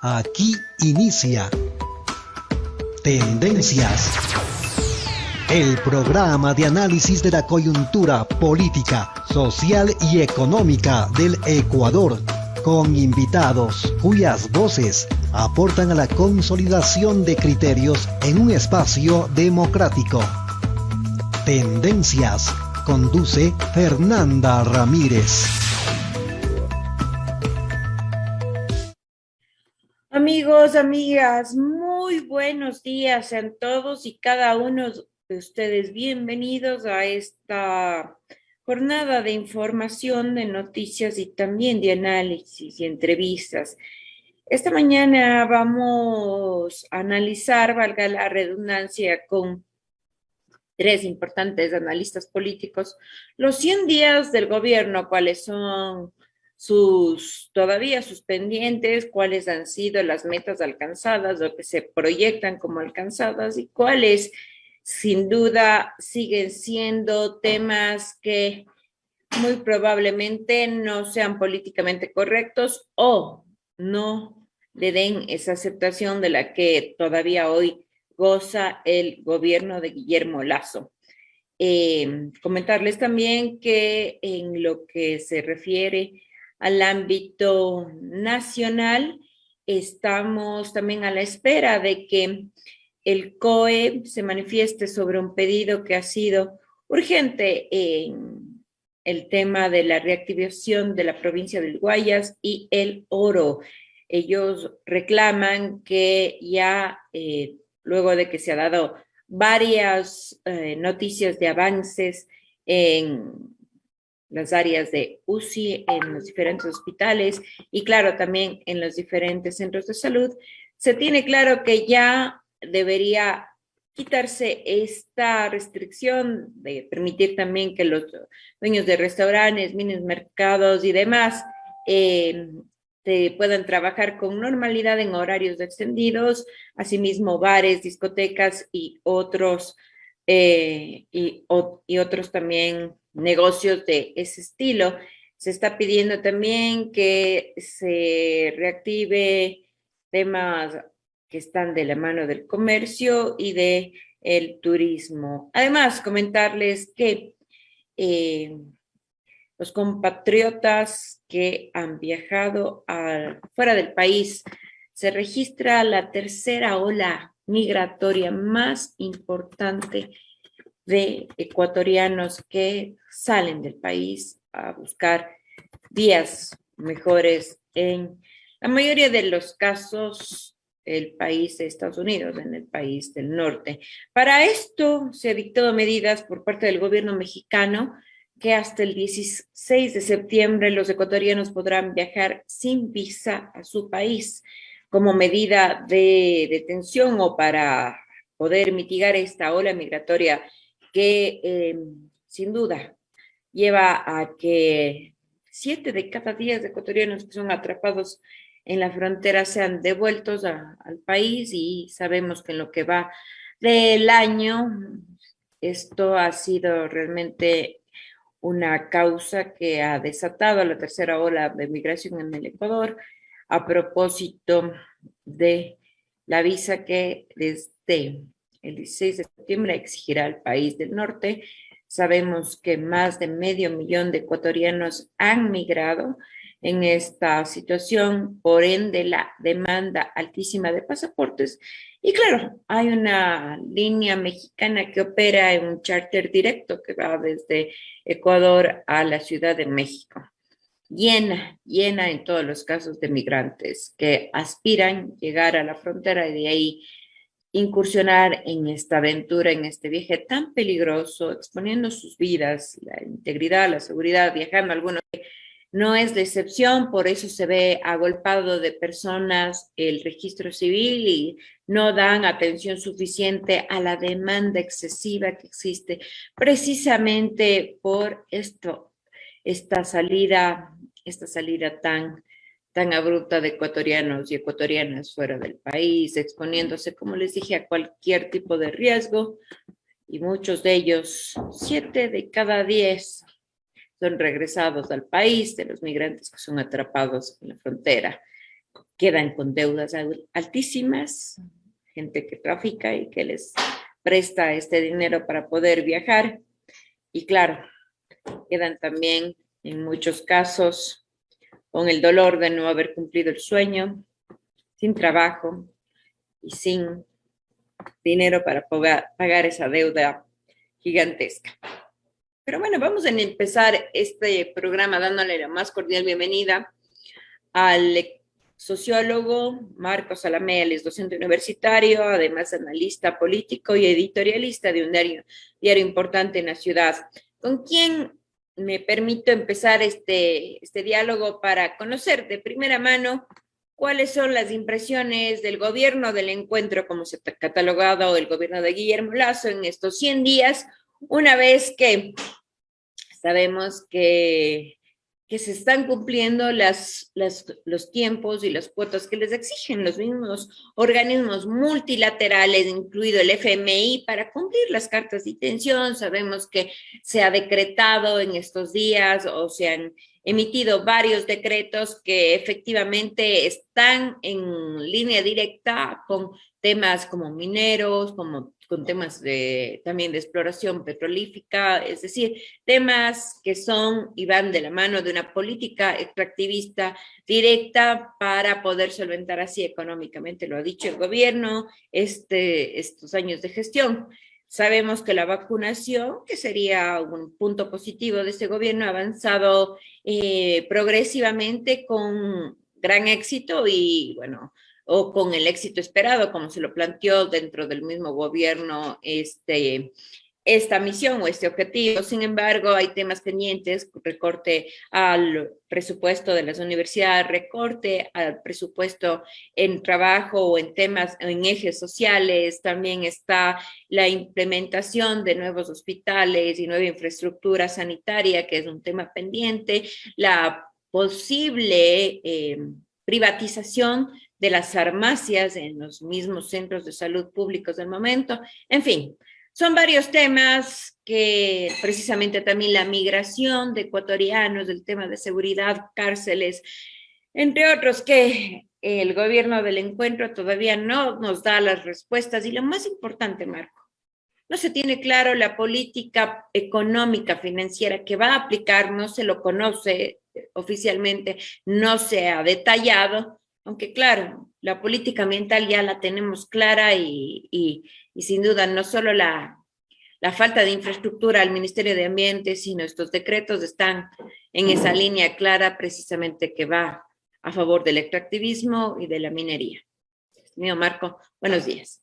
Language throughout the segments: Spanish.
Aquí inicia Tendencias, el programa de análisis de la coyuntura política, social y económica del Ecuador, con invitados cuyas voces aportan a la consolidación de criterios en un espacio democrático. Tendencias, conduce Fernanda Ramírez. Amigos, amigas, muy buenos días a todos y cada uno de ustedes. Bienvenidos a esta jornada de información, de noticias y también de análisis y entrevistas. Esta mañana vamos a analizar, valga la redundancia, con tres importantes analistas políticos, los 100 días del gobierno, cuáles son todavía sus pendientes, cuáles han sido las metas alcanzadas, lo que se proyectan como alcanzadas y cuáles sin duda siguen siendo temas que muy probablemente no sean políticamente correctos o no le den esa aceptación de la que todavía hoy goza el gobierno de Guillermo Lasso. Comentarles también que en lo que se refiere al ámbito nacional, estamos también a la espera de que el COE se manifieste sobre un pedido que ha sido urgente en el tema de la reactivación de la provincia del Guayas y el oro. Ellos reclaman que ya luego de que se ha dado varias noticias de avances en las áreas de UCI, en los diferentes hospitales y claro, también en los diferentes centros de salud, se tiene claro que ya debería quitarse esta restricción de permitir también que los dueños de restaurantes, minis, mercados y demás puedan trabajar con normalidad en horarios extendidos, asimismo bares, discotecas y otros otros también negocios de ese estilo. Se está pidiendo también que se reactive temas que están de la mano del comercio y de el turismo. Además, comentarles que los compatriotas que han viajado fuera del país, se registra la tercera ola migratoria más importante de ecuatorianos que salen del país a buscar días mejores en la mayoría de los casos el país de Estados Unidos, en el país del norte. Para esto se han dictado medidas por parte del gobierno mexicano que hasta el 16 de septiembre los ecuatorianos podrán viajar sin visa a su país como medida de detención o para poder mitigar esta ola migratoria que sin duda lleva a que 7 de cada 10 ecuatorianos que son atrapados en la frontera sean devueltos al país y sabemos que en lo que va del año esto ha sido realmente una causa que ha desatado la tercera ola de migración en el Ecuador a propósito de la visa que desde el 16 de septiembre exigirá al país del norte. Sabemos que más de 500,000 de ecuatorianos han migrado en esta situación, por ende la demanda altísima de pasaportes. Y claro, hay una línea mexicana que opera en un charter directo que va desde Ecuador a la Ciudad de México. Llena en todos los casos de migrantes que aspiran llegar a la frontera y de ahí incursionar en esta aventura, en este viaje tan peligroso, exponiendo sus vidas, la integridad, la seguridad, viajando algunos. No es la excepción, por eso se ve agolpado de personas el registro civil y no dan atención suficiente a la demanda excesiva que existe precisamente por esta salida tan abrupta de ecuatorianos y ecuatorianas fuera del país, exponiéndose, como les dije, a cualquier tipo de riesgo, y muchos de ellos, 7 de cada 10, son regresados al país de los migrantes que son atrapados en la frontera. quedan con deudas altísimas, gente que trafica y que les presta este dinero para poder viajar. Y claro, quedan también en muchos casos con el dolor de no haber cumplido el sueño, sin trabajo y sin dinero para pagar esa deuda gigantesca. Pero bueno, vamos a empezar este programa dándole la más cordial bienvenida al sociólogo Marcos Salamé. Él es docente universitario, además analista político y editorialista de un diario importante en la ciudad, con quien me permito empezar este diálogo para conocer de primera mano cuáles son las impresiones del gobierno del encuentro, como se ha catalogado el gobierno de Guillermo Lasso en estos 100 días, una vez que sabemos que se están cumpliendo los tiempos y las cuotas que les exigen los mismos organismos multilaterales, incluido el FMI, para cumplir las cartas de intención. Sabemos que se ha decretado en estos días o se han emitido varios decretos que efectivamente están en línea directa con temas como mineros, con temas también de exploración petrolífica, es decir, temas que son y van de la mano de una política extractivista directa para poder solventar así económicamente, lo ha dicho el gobierno, estos años de gestión. Sabemos que la vacunación, que sería un punto positivo de este gobierno, ha avanzado progresivamente con gran éxito y, bueno, o con el éxito esperado, como se lo planteó dentro del mismo gobierno esta misión o este objetivo. Sin embargo, hay temas pendientes, recorte al presupuesto de las universidades, recorte al presupuesto en trabajo o en temas, en ejes sociales. También está la implementación de nuevos hospitales y nueva infraestructura sanitaria, que es un tema pendiente, la posible privatización de las farmacias en los mismos centros de salud públicos del momento. En fin, son varios temas que precisamente también la migración de ecuatorianos, el tema de seguridad, cárceles, entre otros, que el gobierno del encuentro todavía no nos da las respuestas. Y lo más importante, Marco, no se tiene claro la política económica financiera que va a aplicar, no se lo conoce oficialmente, no se ha detallado, aunque claro, la política ambiental ya la tenemos clara y sin duda no solo la falta de infraestructura al Ministerio de Ambiente, sino estos decretos están en esa línea clara precisamente que va a favor del extractivismo y de la minería. Mío Marco, buenos días.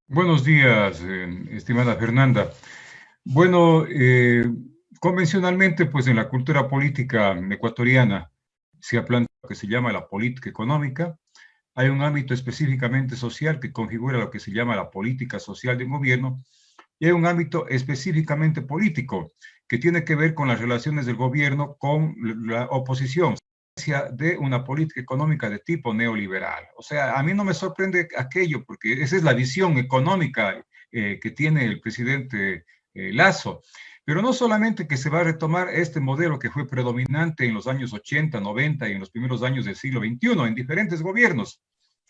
Buenos días, estimada Fernanda. Bueno, convencionalmente, pues en la cultura política ecuatoriana se ha planteado lo que se llama la política económica. Hay un ámbito específicamente social que configura lo que se llama la política social de un gobierno, y hay un ámbito específicamente político que tiene que ver con las relaciones del gobierno con la oposición, de una política económica de tipo neoliberal. O sea, a mí no me sorprende aquello, porque esa es la visión económica que tiene el presidente Lasso. Pero no solamente que se va a retomar este modelo que fue predominante en los años 80, 90 y en los primeros años del siglo XXI en diferentes gobiernos,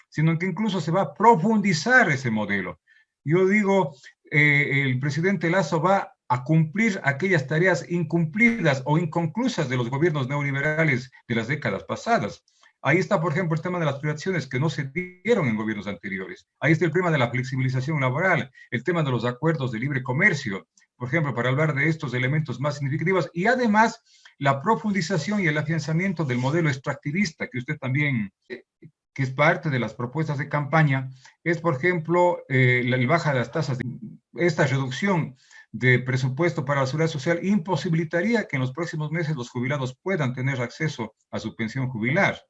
sino que incluso se va a profundizar ese modelo. Yo digo, el presidente Lasso va a cumplir aquellas tareas incumplidas o inconclusas de los gobiernos neoliberales de las décadas pasadas. Ahí está, por ejemplo, el tema de las privatizaciones que no se dieron en gobiernos anteriores. Ahí está el tema de la flexibilización laboral, el tema de los acuerdos de libre comercio, por ejemplo, para hablar de estos elementos más significativos, y además la profundización y el afianzamiento del modelo extractivista, que usted también, que es parte de las propuestas de campaña, es, por ejemplo, la baja de las tasas. Esta reducción de presupuesto para la seguridad social imposibilitaría que en los próximos meses los jubilados puedan tener acceso a su pensión jubilar.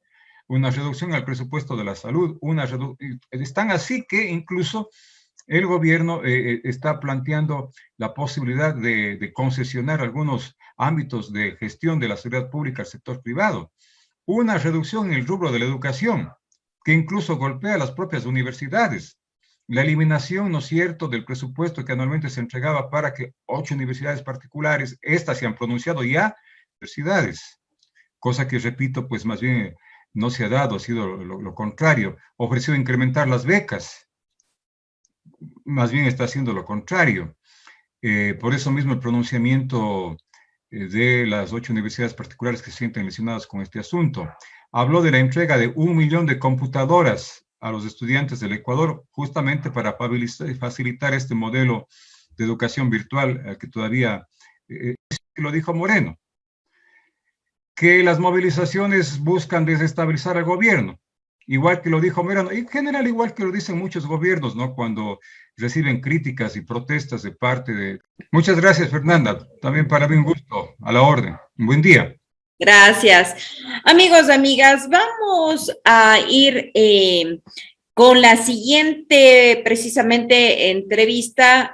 Una reducción al presupuesto de la salud, están así que incluso el gobierno está planteando la posibilidad de concesionar algunos ámbitos de gestión de la seguridad pública al sector privado. Una reducción en el rubro de la educación, que incluso golpea a las propias universidades. La eliminación, ¿no es cierto?, del presupuesto que anualmente se entregaba para que 8 universidades particulares, estas se han pronunciado ya, universidades, cosa que, repito, pues más bien no se ha dado, ha sido lo contrario. Ha ofrecido incrementar las becas, más bien está haciendo lo contrario. Por eso mismo el pronunciamiento de las 8 universidades particulares que se sienten lesionadas con este asunto. Habló de la entrega de 1 millón de computadoras a los estudiantes del Ecuador, justamente para facilitar este modelo de educación virtual que todavía, lo dijo Moreno, que las movilizaciones buscan desestabilizar al gobierno, igual que lo dijo Moreno, y en general igual que lo dicen muchos gobiernos, ¿no? Cuando reciben críticas y protestas de parte de... Muchas gracias, Fernanda. También para mí un gusto, a la orden. Un buen día. Gracias. Amigos, amigas, vamos a ir con la siguiente, precisamente, entrevista.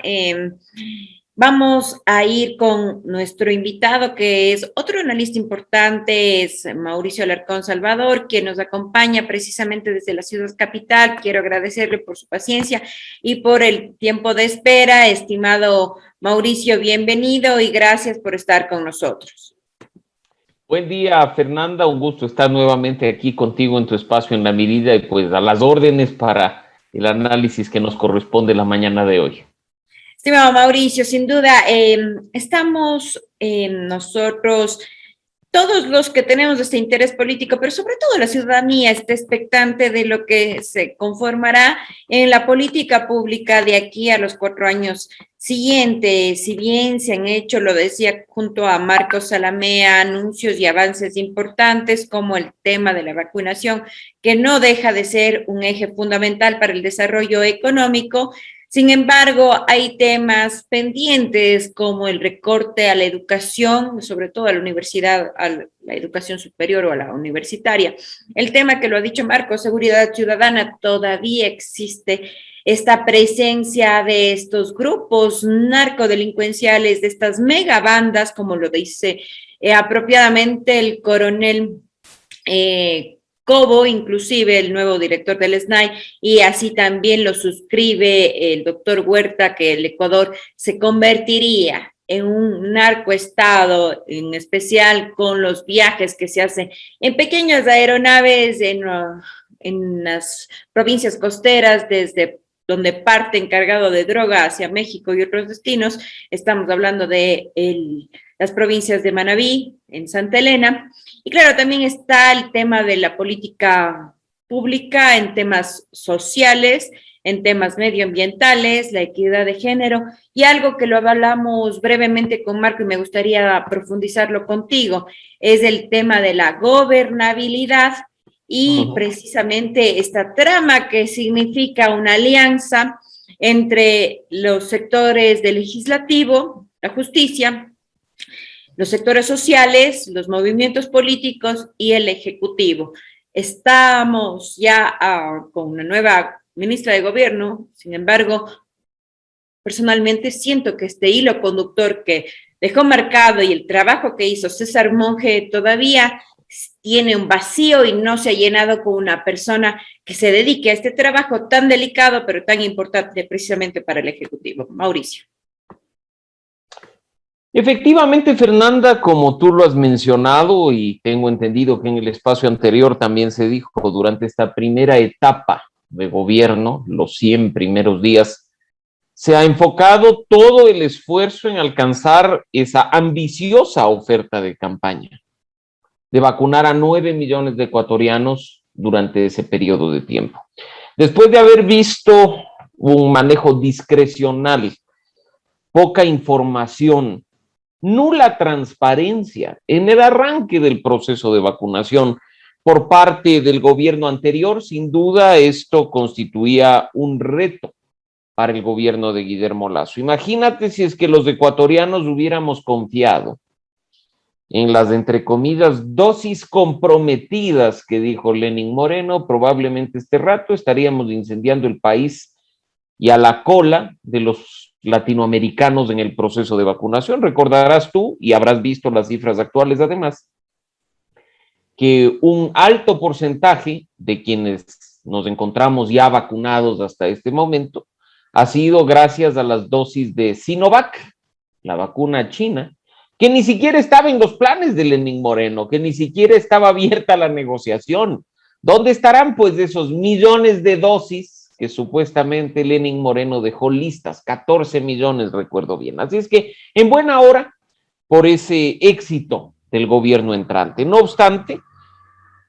Vamos a ir con nuestro invitado, que es otro analista importante, es Mauricio Alarcón Salvador, quien nos acompaña precisamente desde la ciudad capital. Quiero agradecerle por su paciencia y por el tiempo de espera. Estimado Mauricio, bienvenido y gracias por estar con nosotros. Buen día, Fernanda, un gusto estar nuevamente aquí contigo en tu espacio en La Mirilla y pues a las órdenes para el análisis que nos corresponde la mañana de hoy. Estimado Mauricio, sin duda, estamos nosotros, todos los que tenemos este interés político, pero sobre todo la ciudadanía está expectante de lo que se conformará en la política pública de aquí a los 4 años siguientes. Si bien se han hecho, lo decía junto a Marcos Salamea, anuncios y avances importantes como el tema de la vacunación, que no deja de ser un eje fundamental para el desarrollo económico. Sin embargo, hay temas pendientes como el recorte a la educación, sobre todo a la universidad, a la educación superior o a la universitaria. El tema que lo ha dicho Marco, seguridad ciudadana, todavía existe esta presencia de estos grupos narcodelincuenciales, de estas megabandas, como lo dice apropiadamente el coronel Cobo, inclusive el nuevo director del SNAI, y así también lo suscribe el doctor Huerta, que el Ecuador se convertiría en un narcoestado, en especial con los viajes que se hacen en pequeñas aeronaves en las provincias costeras, desde donde parten cargado de droga hacia México y otros destinos. Estamos hablando de las provincias de Manabí, en Santa Elena. Y claro, también está el tema de la política pública en temas sociales, en temas medioambientales, la equidad de género, y algo que lo hablamos brevemente con Marco y me gustaría profundizarlo contigo, es el tema de la gobernabilidad y precisamente esta trama que significa una alianza entre los sectores del legislativo, la justicia, los sectores sociales, los movimientos políticos y el ejecutivo. Estamos ya con una nueva ministra de gobierno, sin embargo, personalmente siento que este hilo conductor que dejó marcado y el trabajo que hizo César Monge todavía tiene un vacío y no se ha llenado con una persona que se dedique a este trabajo tan delicado, pero tan importante precisamente para el Ejecutivo. Mauricio. Efectivamente, Fernanda, como tú lo has mencionado y tengo entendido que en el espacio anterior también se dijo, durante esta primera etapa de gobierno, los 100 primeros días, se ha enfocado todo el esfuerzo en alcanzar esa ambiciosa oferta de campaña, de vacunar a 9 millones de ecuatorianos durante ese periodo de tiempo. Después de haber visto un manejo discrecional, poca información, nula transparencia en el arranque del proceso de vacunación por parte del gobierno anterior, sin duda esto constituía un reto para el gobierno de Guillermo Lasso. Imagínate si es que los ecuatorianos hubiéramos confiado en las, entre comillas, dosis comprometidas que dijo Lenín Moreno, probablemente este rato estaríamos incendiando el país y a la cola de los latinoamericanos en el proceso de vacunación. Recordarás tú, y habrás visto las cifras actuales además, que un alto porcentaje de quienes nos encontramos ya vacunados hasta este momento ha sido gracias a las dosis de Sinovac, la vacuna china, que ni siquiera estaba en los planes de Lenín Moreno, que ni siquiera estaba abierta la negociación. ¿Dónde estarán pues esos millones de dosis que supuestamente Lenín Moreno dejó listas? 14 millones, recuerdo bien. Así es que en buena hora por ese éxito del gobierno entrante. No obstante,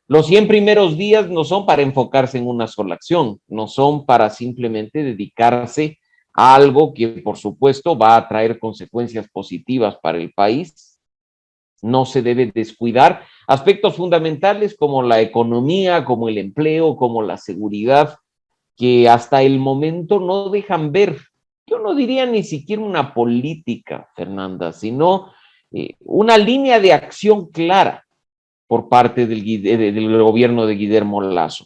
los 100 primeros días no son para enfocarse en una sola acción, no son para simplemente dedicarse a algo que, por supuesto, va a traer consecuencias positivas para el país. No se debe descuidar aspectos fundamentales como la economía, como el empleo, como la seguridad, que hasta el momento no dejan ver. Yo no diría ni siquiera una política, Fernanda, sino una línea de acción clara por parte del gobierno de Guillermo Lasso.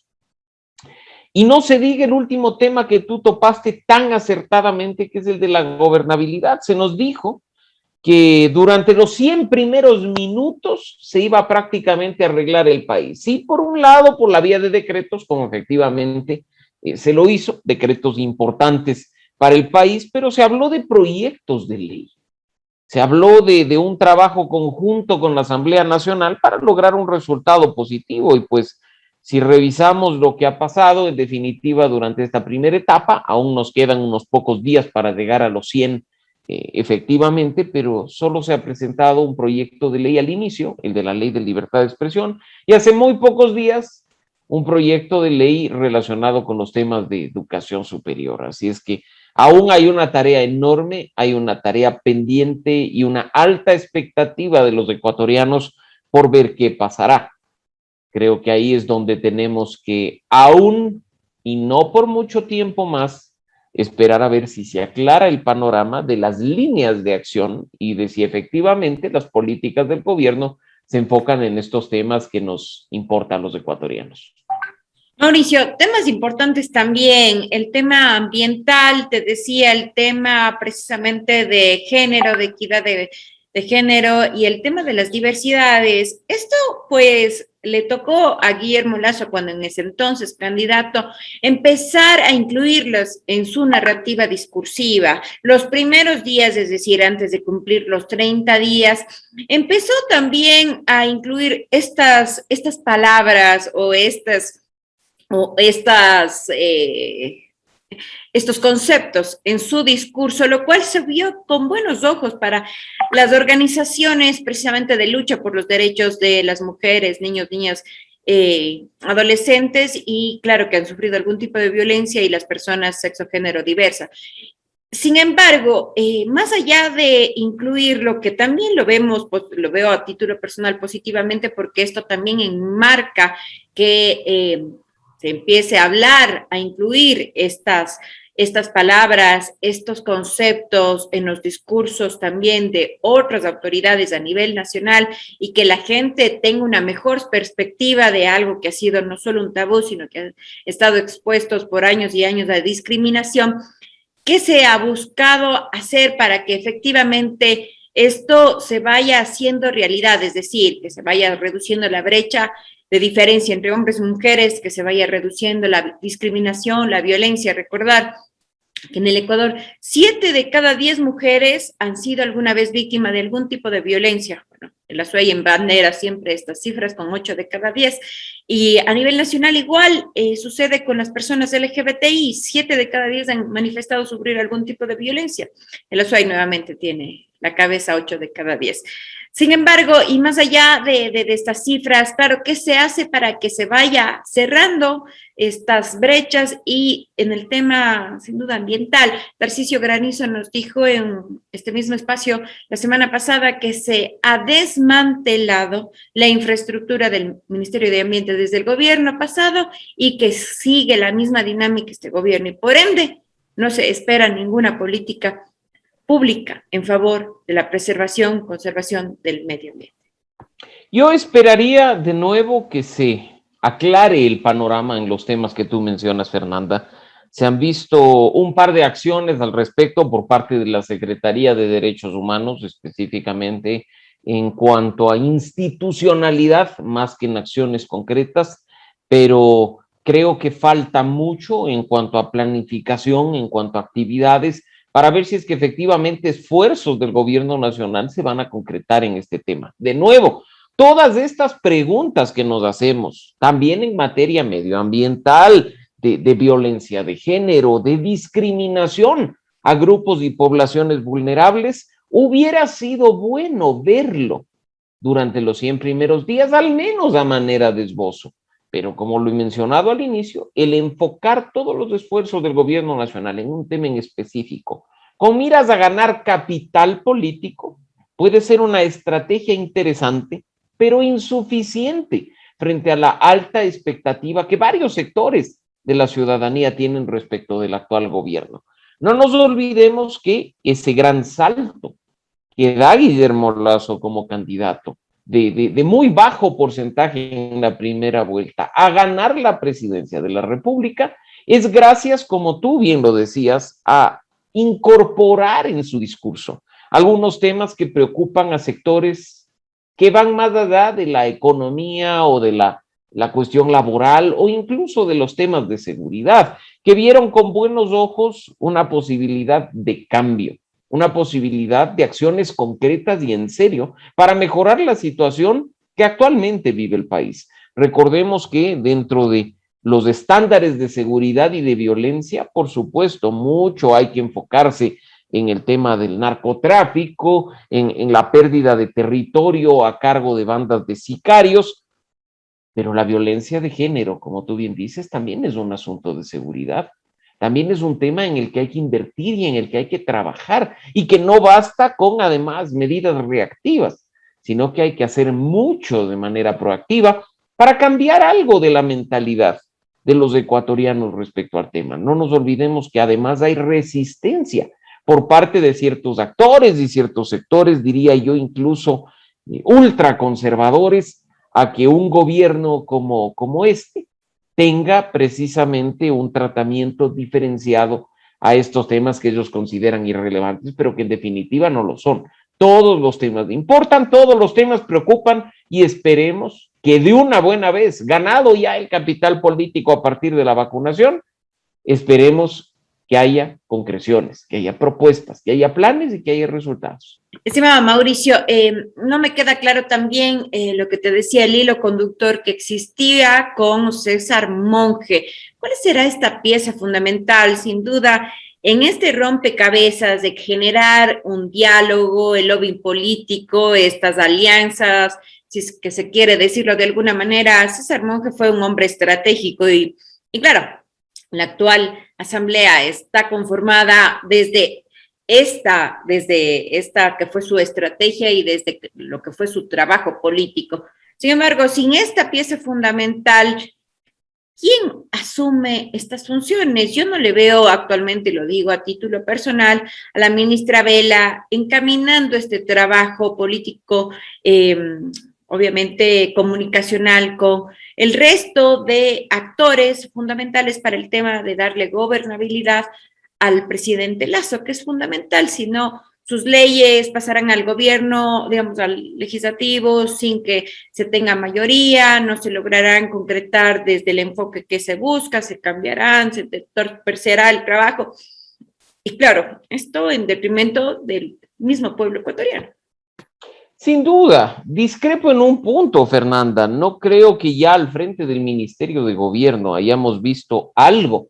Y no se diga el último tema que tú topaste tan acertadamente, que es el de la gobernabilidad. Se nos dijo que durante los 100 primeros minutos se iba prácticamente a arreglar el país. Sí, por un lado, por la vía de decretos, como efectivamente se lo hizo, decretos importantes para el país, pero se habló de proyectos de ley. Se habló de un trabajo conjunto con la Asamblea Nacional para lograr un resultado positivo y pues si revisamos lo que ha pasado, en definitiva, durante esta primera etapa, aún nos quedan unos pocos días para llegar a los 100 efectivamente, pero solo se ha presentado un proyecto de ley al inicio, el de la Ley de Libertad de Expresión, y hace muy pocos días un proyecto de ley relacionado con los temas de educación superior. Así es que aún hay una tarea enorme, hay una tarea pendiente y una alta expectativa de los ecuatorianos por ver qué pasará. Creo que ahí es donde tenemos que, aún y no por mucho tiempo más, esperar a ver si se aclara el panorama de las líneas de acción y de si efectivamente las políticas del gobierno se enfocan en estos temas que nos importan a los ecuatorianos. Mauricio, temas importantes también, el tema ambiental, te decía, el tema precisamente de género, de equidad de género y el tema de las diversidades. Esto pues le tocó a Guillermo Lasso cuando en ese entonces candidato empezar a incluirlos en su narrativa discursiva. Los primeros días, es decir, antes de cumplir los 30 días, empezó también a incluir estas palabras o estos conceptos en su discurso, lo cual se vio con buenos ojos para las organizaciones precisamente de lucha por los derechos de las mujeres, niños, niñas, adolescentes y claro que han sufrido algún tipo de violencia y las personas sexo-género diversa. Sin embargo, más allá de incluir lo que también lo veo a título personal positivamente porque esto también enmarca que se empiece a hablar, a incluir estas palabras, estos conceptos en los discursos también de otras autoridades a nivel nacional y que la gente tenga una mejor perspectiva de algo que ha sido no solo un tabú, sino que ha estado expuestos por años y años a discriminación. ¿Qué se ha buscado hacer para que efectivamente esto se vaya haciendo realidad? Es decir, que se vaya reduciendo la brecha de diferencia entre hombres y mujeres, que se vaya reduciendo la discriminación, la violencia. Recordar que en el Ecuador 7 de cada 10 mujeres han sido alguna vez víctimas de algún tipo de violencia. Bueno, en la SUEI en bandera siempre estas cifras con 8 de cada 10. Y a nivel nacional igual sucede con las personas LGBTI, 7 de cada 10 han manifestado sufrir algún tipo de violencia. En la SUEI nuevamente tiene la cabeza 8 de cada 10. Sin embargo, y más allá de estas cifras, claro, ¿qué se hace para que se vaya cerrando estas brechas? Y en el tema, sin duda, ambiental, Tarcisio Granizo nos dijo en este mismo espacio la semana pasada que se ha desmantelado la infraestructura del Ministerio de Ambiente desde el gobierno pasado y que sigue la misma dinámica este gobierno y por ende no se espera ninguna política pública en favor de la preservación, conservación del medio ambiente. Yo esperaría de nuevo que se aclare el panorama en los temas que tú mencionas, Fernanda. Se han visto un par de acciones al respecto por parte de la Secretaría de Derechos Humanos, específicamente en cuanto a institucionalidad, más que en acciones concretas, pero creo que falta mucho en cuanto a planificación, en cuanto a actividades, para ver si es que efectivamente esfuerzos del gobierno nacional se van a concretar en este tema. De nuevo, todas estas preguntas que nos hacemos, también en materia medioambiental, de violencia de género, de discriminación a grupos y poblaciones vulnerables, hubiera sido bueno verlo durante los 100 primeros días, al menos a manera de esbozo. Pero como lo he mencionado al inicio, el enfocar todos los esfuerzos del gobierno nacional en un tema en específico, con miras a ganar capital político, puede ser una estrategia interesante, pero insuficiente frente a la alta expectativa que varios sectores de la ciudadanía tienen respecto del actual gobierno. No nos olvidemos que ese gran salto que da Guillermo Lasso como candidato, de muy bajo porcentaje en la primera vuelta, a ganar la presidencia de la República, es gracias, como tú bien lo decías, a incorporar en su discurso algunos temas que preocupan a sectores que van más allá de la economía o de la cuestión laboral o incluso de los temas de seguridad, que vieron con buenos ojos una posibilidad de cambio, una posibilidad de acciones concretas y en serio para mejorar la situación que actualmente vive el país. Recordemos que dentro de los estándares de seguridad y de violencia, por supuesto, mucho hay que enfocarse en el tema del narcotráfico, en la pérdida de territorio a cargo de bandas de sicarios, pero la violencia de género, como tú bien dices, también es un asunto de seguridad. También es un tema en el que hay que invertir y en el que hay que trabajar y que no basta con, además, medidas reactivas, sino que hay que hacer mucho de manera proactiva para cambiar algo de la mentalidad de los ecuatorianos respecto al tema. No nos olvidemos que además hay resistencia por parte de ciertos actores y ciertos sectores, diría yo, incluso ultraconservadores, a que un gobierno como este tenga precisamente un tratamiento diferenciado a estos temas que ellos consideran irrelevantes, pero que en definitiva no lo son. Todos los temas importan, todos los temas preocupan y esperemos que de una buena vez, ganado ya el capital político a partir de la vacunación, esperemos que haya concreciones, que haya propuestas, que haya planes y que haya resultados. Estimado Mauricio, no me queda claro también lo que te decía, el hilo conductor que existía con César Monge. ¿Cuál será esta pieza fundamental? Sin duda, en este rompecabezas de generar un diálogo, el lobbying político, estas alianzas, si es que se quiere decirlo de alguna manera, César Monge fue un hombre estratégico y claro, la actual asamblea está conformada desde esta que fue su estrategia y desde lo que fue su trabajo político. Sin embargo, sin esta pieza fundamental, ¿quién asume estas funciones? Yo no le veo actualmente, lo digo a título personal, a la ministra Vela encaminando este trabajo político, obviamente comunicacional, con el resto de actores fundamentales para el tema de darle gobernabilidad al presidente Lasso, que es fundamental, si no, sus leyes pasarán al gobierno, digamos, al legislativo, sin que se tenga mayoría, no se lograrán concretar desde el enfoque que se busca, se cambiarán, se torcerá el trabajo. Y claro, esto en detrimento del mismo pueblo ecuatoriano. Sin duda, discrepo en un punto, Fernanda. No creo que ya al frente del Ministerio de Gobierno hayamos visto algo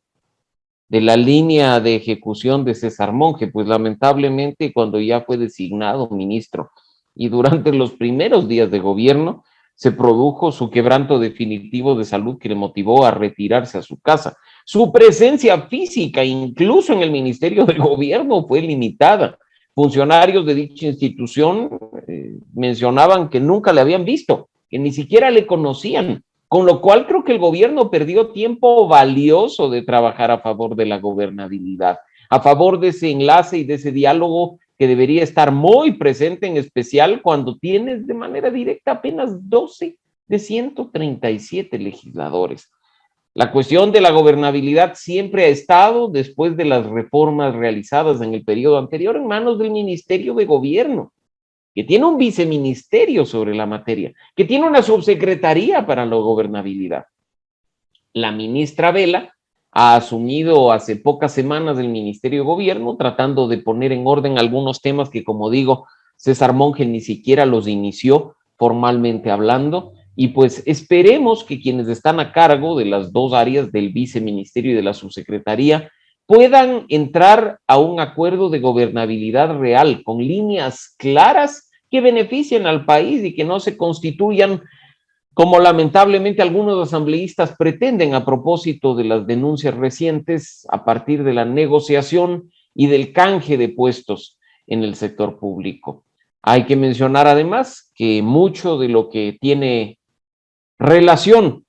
de la línea de ejecución de César Monge, pues lamentablemente cuando ya fue designado ministro y durante los primeros días de gobierno se produjo su quebranto definitivo de salud que le motivó a retirarse a su casa. Su presencia física, incluso en el Ministerio de Gobierno, fue limitada. Funcionarios de dicha institución mencionaban que nunca le habían visto, que ni siquiera le conocían, con lo cual creo que el gobierno perdió tiempo valioso de trabajar a favor de la gobernabilidad, a favor de ese enlace y de ese diálogo que debería estar muy presente, en especial cuando tienes de manera directa apenas 12 de 137 legisladores. La cuestión de la gobernabilidad siempre ha estado, después de las reformas realizadas en el periodo anterior, en manos del Ministerio de Gobierno, que tiene un viceministerio sobre la materia, que tiene una subsecretaría para la gobernabilidad. La ministra Vela ha asumido hace pocas semanas el Ministerio de Gobierno, tratando de poner en orden algunos temas que, como digo, César Monge ni siquiera los inició formalmente hablando, y pues esperemos que quienes están a cargo de las dos áreas del viceministerio y de la subsecretaría puedan entrar a un acuerdo de gobernabilidad real, con líneas claras que beneficien al país y que no se constituyan, como lamentablemente algunos asambleístas pretenden, a propósito de las denuncias recientes a partir de la negociación y del canje de puestos en el sector público. Hay que mencionar además que mucho de lo que tiene relación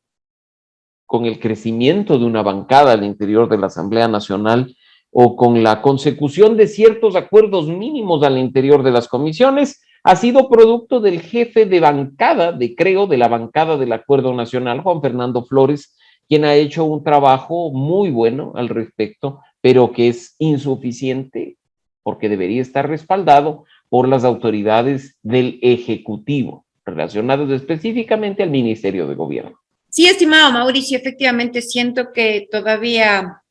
con el crecimiento de una bancada al interior de la Asamblea Nacional o con la consecución de ciertos acuerdos mínimos al interior de las comisiones, ha sido producto del jefe de bancada, de la bancada del Acuerdo Nacional, Juan Fernando Flores, quien ha hecho un trabajo muy bueno al respecto, pero que es insuficiente porque debería estar respaldado por las autoridades del Ejecutivo, relacionadas específicamente al Ministerio de Gobierno. Sí, estimado Mauricio, efectivamente siento que todavía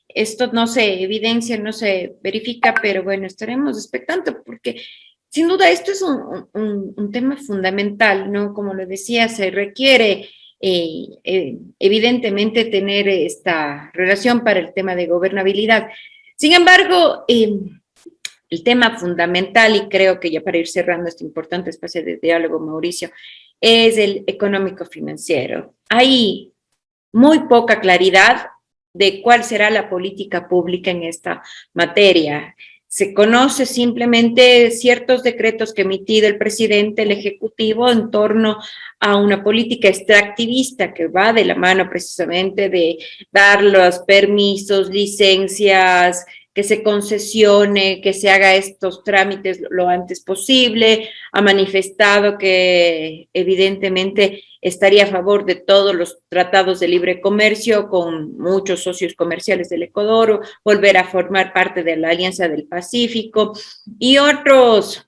esto no se evidencia, no se verifica, pero bueno, estaremos expectantes porque sin duda esto es un tema fundamental, ¿no? Como lo decía, se requiere evidentemente tener esta relación para el tema de gobernabilidad. Sin embargo, el tema fundamental, y creo que ya para ir cerrando este importante espacio de diálogo, Mauricio, es el económico-financiero. Hay muy poca claridad de cuál será la política pública en esta materia. Se conoce simplemente ciertos decretos que ha emitido el presidente, el Ejecutivo, en torno a una política extractivista que va de la mano precisamente de dar los permisos, licencias, que se concesione, que se haga estos trámites lo antes posible. Ha manifestado que evidentemente estaría a favor de todos los tratados de libre comercio con muchos socios comerciales del Ecuador, volver a formar parte de la Alianza del Pacífico y otros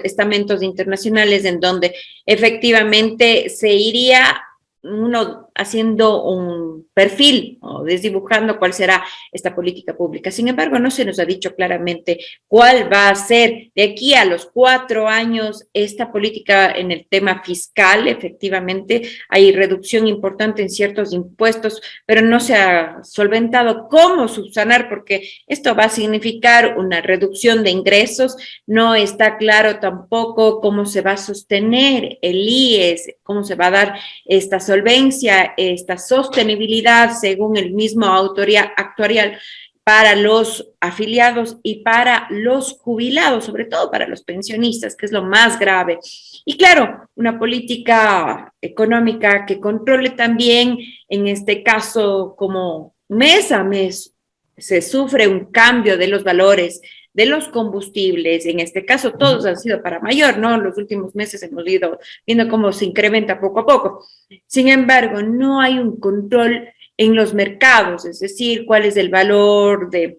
estamentos internacionales en donde efectivamente se iría uno haciendo un perfil o desdibujando cuál será esta política pública. Sin embargo, no se nos ha dicho claramente cuál va a ser de aquí a los 4 años esta política en el tema fiscal. Efectivamente, hay reducción importante en ciertos impuestos, pero no se ha solventado cómo subsanar, porque esto va a significar una reducción de ingresos. No está claro tampoco cómo se va a sostener el IES, cómo se va a dar esta solvencia, esta sostenibilidad según el mismo actuarial para los afiliados y para los jubilados, sobre todo para los pensionistas, que es lo más grave. Y claro, una política económica que controle también, en este caso, como mes a mes se sufre un cambio de los valores de los combustibles, en este caso todos han sido para mayor, ¿no? Los últimos meses hemos ido viendo cómo se incrementa poco a poco. Sin embargo, no hay un control en los mercados, es decir, cuál es el valor de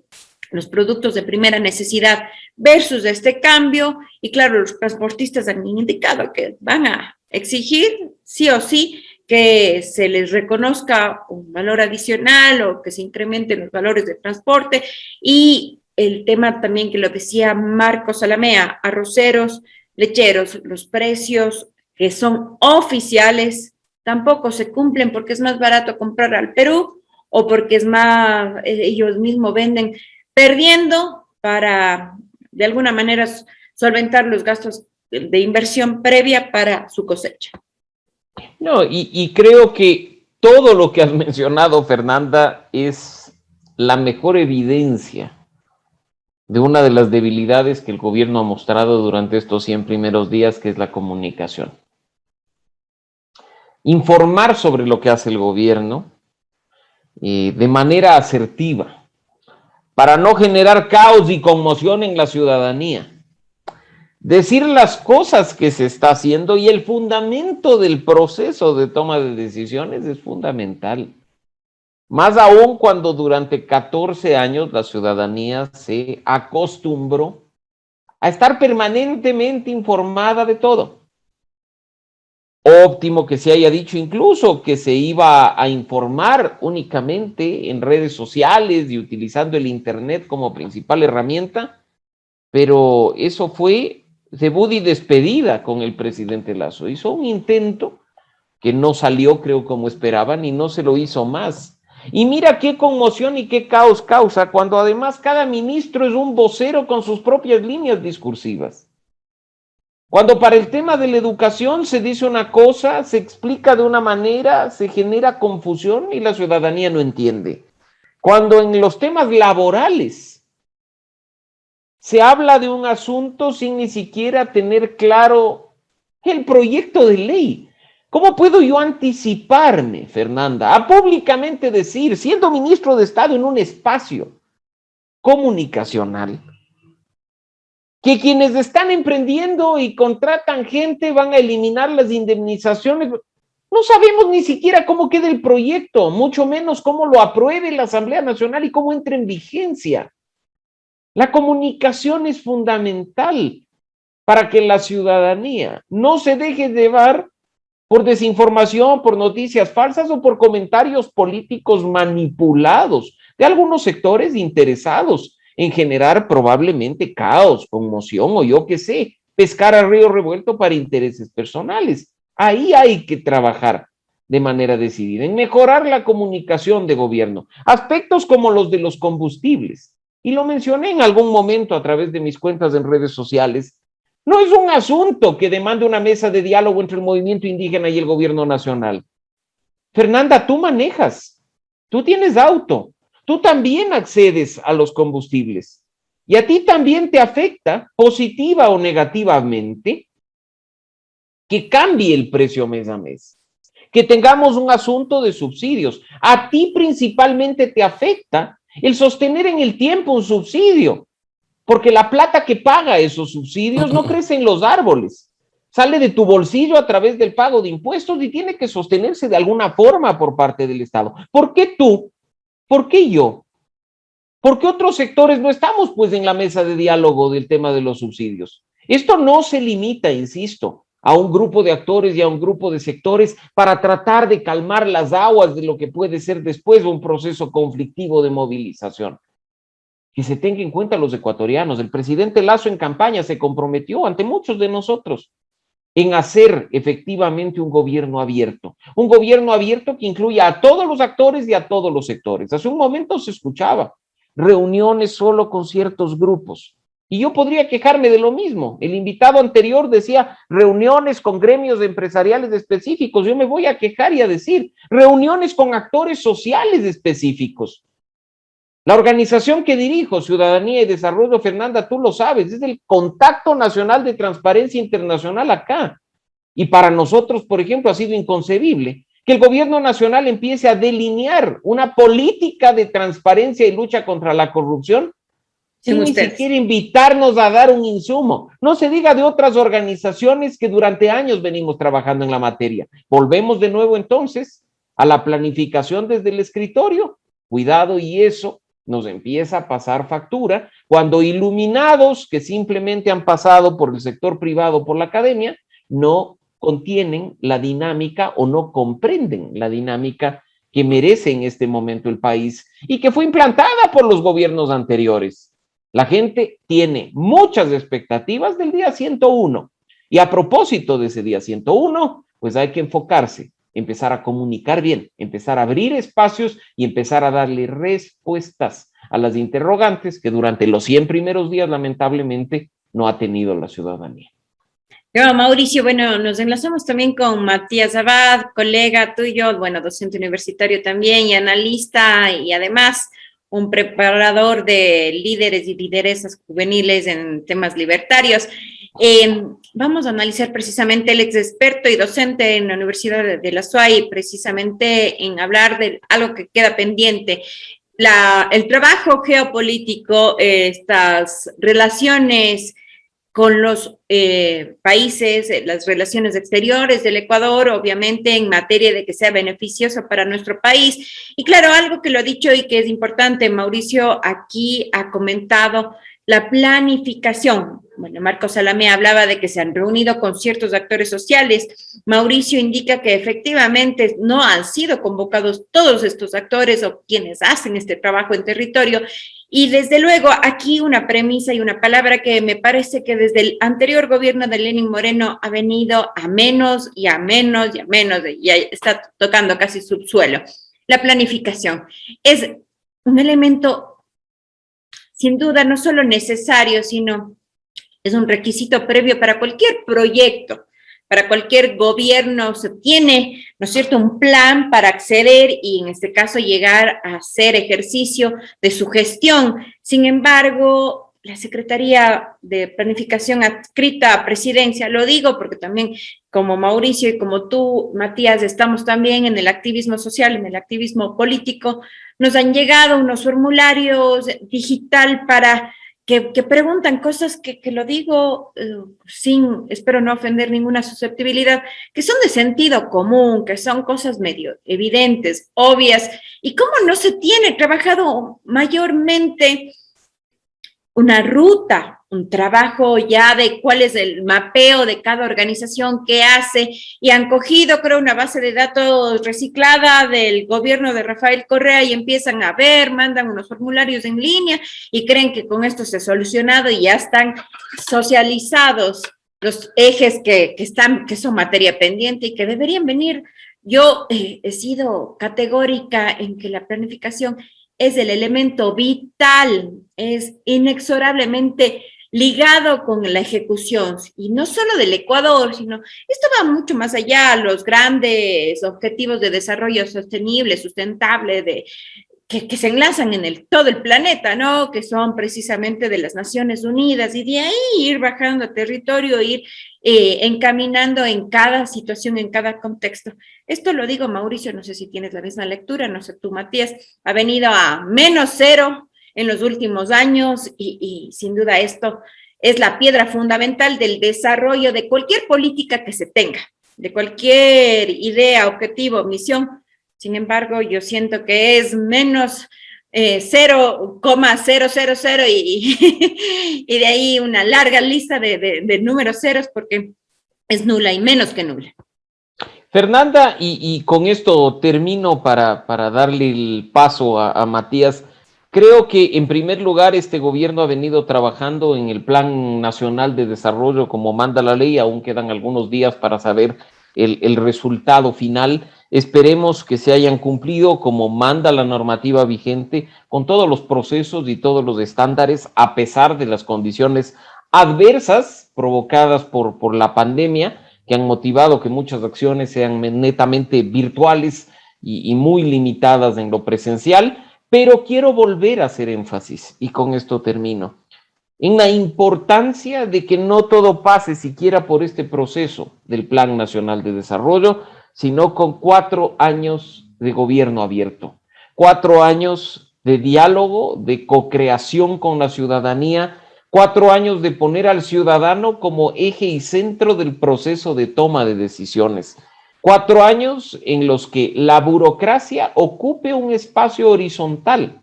los productos de primera necesidad versus este cambio. Y claro, los transportistas han indicado que van a exigir sí o sí que se les reconozca un valor adicional o que se incrementen los valores de transporte. Y el tema también que lo decía Marcos Salamea, arroceros, lecheros, los precios que son oficiales tampoco se cumplen porque es más barato comprar al Perú o porque es más, ellos mismos venden perdiendo para de alguna manera solventar los gastos de inversión previa para su cosecha. No, y creo que todo lo que has mencionado, Fernanda, es la mejor evidencia de una de las debilidades que el gobierno ha mostrado durante estos 100 primeros días, que es la comunicación. Informar sobre lo que hace el gobierno de manera asertiva, para no generar caos y conmoción en la ciudadanía. Decir las cosas que se está haciendo y el fundamento del proceso de toma de decisiones es fundamental. Más aún cuando durante 14 años la ciudadanía se acostumbró a estar permanentemente informada de todo. óptimo que se haya dicho incluso que se iba a informar únicamente en redes sociales y utilizando el Internet como principal herramienta, pero eso fue debut y despedida con el presidente Lasso. Hizo un intento que no salió, creo, como esperaban y no se lo hizo más. Y mira qué conmoción y qué caos causa cuando además cada ministro es un vocero con sus propias líneas discursivas. Cuando para el tema de la educación se dice una cosa, se explica de una manera, se genera confusión y la ciudadanía no entiende. Cuando en los temas laborales se habla de un asunto sin ni siquiera tener claro el proyecto de ley. ¿Cómo puedo yo anticiparme, Fernanda, a públicamente decir, siendo ministro de Estado en un espacio comunicacional, que quienes están emprendiendo y contratan gente van a eliminar las indemnizaciones? No sabemos ni siquiera cómo queda el proyecto, mucho menos cómo lo apruebe la Asamblea Nacional y cómo entre en vigencia. La comunicación es fundamental para que la ciudadanía no se deje llevar por desinformación, por noticias falsas o por comentarios políticos manipulados de algunos sectores interesados en generar probablemente caos, conmoción o yo qué sé, pescar a río revuelto para intereses personales. Ahí hay que trabajar de manera decidida, en mejorar la comunicación de gobierno. Aspectos como los de los combustibles, y lo mencioné en algún momento a través de mis cuentas en redes sociales, no es un asunto que demande una mesa de diálogo entre el movimiento indígena y el gobierno nacional. Fernanda, tú manejas, tú tienes auto, tú también accedes a los combustibles y a ti también te afecta positiva o negativamente que cambie el precio mes a mes, que tengamos un asunto de subsidios. A ti principalmente te afecta el sostener en el tiempo un subsidio, porque la plata que paga esos subsidios no crece en los árboles, sale de tu bolsillo a través del pago de impuestos y tiene que sostenerse de alguna forma por parte del Estado. ¿Por qué tú? ¿Por qué yo? ¿Por qué otros sectores no estamos pues en la mesa de diálogo del tema de los subsidios? Esto no se limita, insisto, a un grupo de actores y a un grupo de sectores para tratar de calmar las aguas de lo que puede ser después un proceso conflictivo de movilización. Que se tenga en cuenta los ecuatorianos. El presidente Lasso en campaña se comprometió ante muchos de nosotros en hacer efectivamente un gobierno abierto que incluya a todos los actores y a todos los sectores. Hace un momento se escuchaba reuniones solo con ciertos grupos. Y yo podría quejarme de lo mismo. El invitado anterior decía reuniones con gremios empresariales específicos. Yo me voy a quejar y a decir reuniones con actores sociales específicos. La organización que dirijo, Ciudadanía y Desarrollo, Fernanda, tú lo sabes, es el Contacto Nacional de Transparencia Internacional acá. Y para nosotros, por ejemplo, ha sido inconcebible que el gobierno nacional empiece a delinear una política de transparencia y lucha contra la corrupción sin ni siquiera invitarnos a dar un insumo. No se diga de otras organizaciones que durante años venimos trabajando en la materia. Volvemos de nuevo entonces a la planificación desde el escritorio. Cuidado, y eso nos empieza a pasar factura cuando iluminados que simplemente han pasado por el sector privado, por la academia, no contienen la dinámica o no comprenden la dinámica que merece en este momento el país y que fue implantada por los gobiernos anteriores. La gente tiene muchas expectativas del día 101 y a propósito de ese día 101, pues hay que enfocarse, empezar a comunicar bien, empezar a abrir espacios y empezar a darle respuestas a las interrogantes que durante los 100 primeros días lamentablemente no ha tenido la ciudadanía. Yo, Mauricio, bueno, nos enlazamos también con Matías Abad, colega tuyo, bueno, docente universitario también y analista y además un preparador de líderes y lideresas juveniles en temas libertarios. Vamos a analizar precisamente, él es experto y docente en la Universidad de la SUAY, precisamente en hablar de algo que queda pendiente, el trabajo geopolítico, estas relaciones con los países, las relaciones exteriores del Ecuador, obviamente en materia de que sea beneficioso para nuestro país. Y claro, algo que lo ha dicho y que es importante, Mauricio aquí ha comentado la planificación. Bueno, Marco Salamé hablaba de que se han reunido con ciertos actores sociales. Mauricio indica que efectivamente no han sido convocados todos estos actores o quienes hacen este trabajo en territorio. Y desde luego aquí una premisa y una palabra que me parece que desde el anterior gobierno de Lenín Moreno ha venido a menos y a menos y a menos, y ya está tocando casi subsuelo. La planificación es un elemento sin duda no solo necesario, sino es un requisito previo para cualquier proyecto, para cualquier gobierno. Se tiene, ¿no es cierto?, un plan para acceder y en este caso llegar a hacer ejercicio de su gestión. Sin embargo, la Secretaría de Planificación adscrita a Presidencia, lo digo porque también como Mauricio y como tú, Matías, estamos también en el activismo social, en el activismo político, nos han llegado unos formularios digital para que preguntan cosas que lo digo sin, espero no ofender ninguna susceptibilidad, que son de sentido común, que son cosas medio evidentes, obvias, y cómo no se tiene trabajado mayormente una ruta, un trabajo ya de cuál es el mapeo de cada organización que hace, y han cogido, creo, una base de datos reciclada del gobierno de Rafael Correa y empiezan a ver, mandan unos formularios en línea y creen que con esto se ha solucionado y ya están socializados los ejes que son materia pendiente y que deberían venir. Yo he sido categórica en que la planificación es el elemento vital, es inexorablemente ligado con la ejecución, y no solo del Ecuador, sino esto va mucho más allá, los grandes objetivos de desarrollo sostenible, sustentable, que se enlazan en todo el planeta, ¿no? Que son precisamente de las Naciones Unidas, y de ahí ir bajando a territorio, ir encaminando en cada situación, en cada contexto. Esto lo digo, Mauricio, no sé si tienes la misma lectura, no sé tú, Matías, ha venido a -0 en los últimos años y sin duda esto es la piedra fundamental del desarrollo de cualquier política que se tenga, de cualquier idea, objetivo, misión. Sin embargo, yo siento que es menos 0,000 y de ahí una larga lista de números ceros porque es nula y menos que nula. Fernanda, y con esto termino para darle el paso a Matías. Creo que en primer lugar este gobierno ha venido trabajando en el Plan Nacional de Desarrollo como manda la ley, aún quedan algunos días para saber el resultado final. Esperemos que se hayan cumplido como manda la normativa vigente, con todos los procesos y todos los estándares, a pesar de las condiciones adversas provocadas por la pandemia, que han motivado que muchas acciones sean netamente virtuales y muy limitadas en lo presencial. Pero quiero volver a hacer énfasis, y con esto termino, en la importancia de que no todo pase siquiera por este proceso del Plan Nacional de Desarrollo, sino con 4 años de gobierno abierto, 4 años de diálogo, de co-creación con la ciudadanía, 4 años de poner al ciudadano como eje y centro del proceso de toma de decisiones. 4 años en los que la burocracia ocupe un espacio horizontal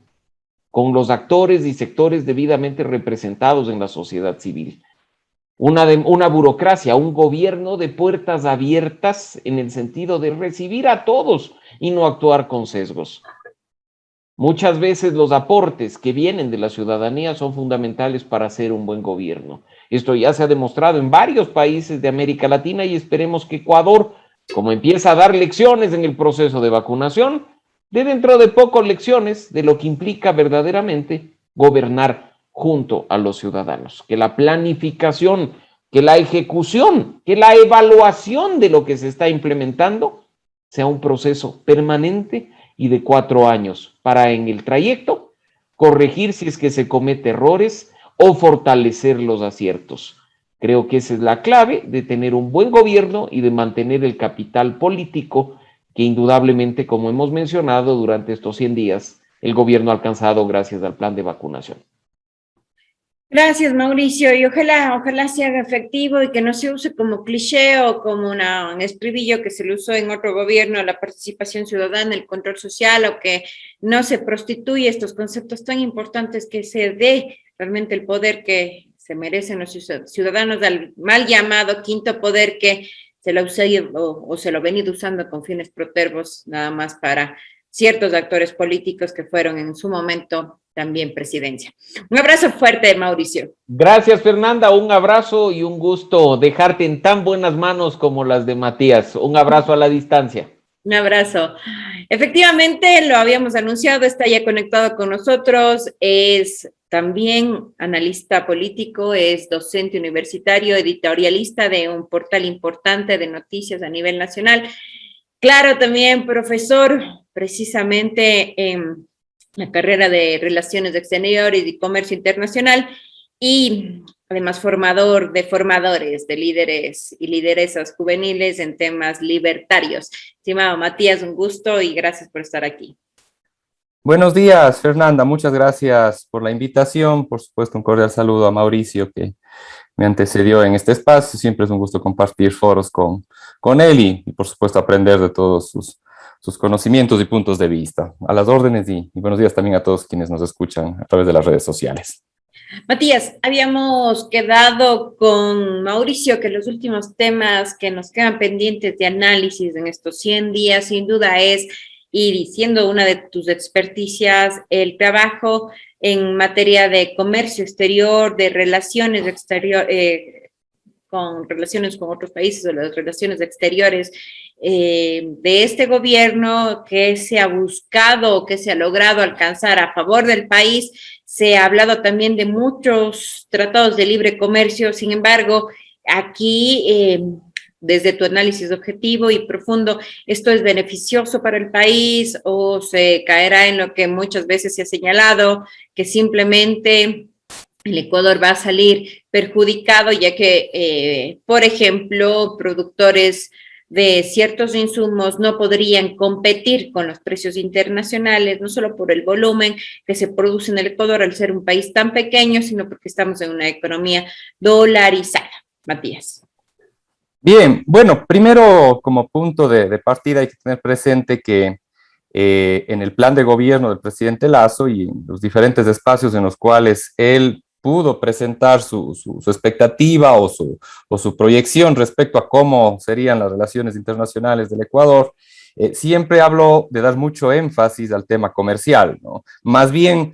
con los actores y sectores debidamente representados en la sociedad civil. Una burocracia, un gobierno de puertas abiertas en el sentido de recibir a todos y no actuar con sesgos. Muchas veces los aportes que vienen de la ciudadanía son fundamentales para hacer un buen gobierno. Esto ya se ha demostrado en varios países de América Latina y esperemos que Ecuador, como empieza a dar lecciones en el proceso de vacunación, dé dentro de poco lecciones de lo que implica verdaderamente gobernar junto a los ciudadanos. Que la planificación, que la ejecución, que la evaluación de lo que se está implementando sea un proceso permanente y de 4 años para en el trayecto corregir si es que se comete errores o fortalecer los aciertos. Creo que esa es la clave de tener un buen gobierno y de mantener el capital político que indudablemente, como hemos mencionado durante estos 100 días, el gobierno ha alcanzado gracias al plan de vacunación. Gracias, Mauricio, y ojalá se haga efectivo y que no se use como cliché o como un estribillo que se le usó en otro gobierno, la participación ciudadana, el control social, o que no se prostituya estos conceptos tan importantes, que se dé realmente el poder que se merecen los ciudadanos del mal llamado quinto poder que se lo usa o se lo ha venido usando con fines protervos nada más para ciertos actores políticos que fueron en su momento también presidencia. Un abrazo fuerte, Mauricio. Gracias, Fernanda. Un abrazo y un gusto dejarte en tan buenas manos como las de Matías. Un abrazo a la distancia. Un abrazo. Efectivamente, lo habíamos anunciado, está ya conectado con nosotros, es también analista político, es docente universitario, editorialista de un portal importante de noticias a nivel nacional. Claro, también profesor precisamente en la carrera de Relaciones Exteriores y Comercio Internacional y además formador de formadores, de líderes y lideresas juveniles en temas libertarios. Estimado Matías, un gusto y gracias por estar aquí. Buenos días, Fernanda. Muchas gracias por la invitación. Por supuesto, un cordial saludo a Mauricio, que me antecedió en este espacio. Siempre es un gusto compartir foros con él y por supuesto, aprender de todos sus conocimientos y puntos de vista. A las órdenes y buenos días también a todos quienes nos escuchan a través de las redes sociales. Matías, habíamos quedado con Mauricio que los últimos temas que nos quedan pendientes de análisis en estos 100 días, sin duda es, y siendo una de tus experticias, el trabajo en materia de comercio exterior, de relaciones exteriores, con relaciones con otros países o las relaciones exteriores de este gobierno, que se ha buscado, que se ha logrado alcanzar a favor del país. Se ha hablado también de muchos tratados de libre comercio, sin embargo, aquí, desde tu análisis objetivo y profundo, ¿esto es beneficioso para el país o se caerá en lo que muchas veces se ha señalado, que simplemente el Ecuador va a salir perjudicado, ya que, por ejemplo, productores de ciertos insumos no podrían competir con los precios internacionales, no solo por el volumen que se produce en el Ecuador al ser un país tan pequeño, sino porque estamos en una economía dolarizada? Matías. Bien, bueno, primero como punto de partida hay que tener presente que en el plan de gobierno del presidente Lasso y en los diferentes espacios en los cuales él pudo presentar su expectativa o su proyección respecto a cómo serían las relaciones internacionales del Ecuador, siempre habló de dar mucho énfasis al tema comercial, ¿no? Más bien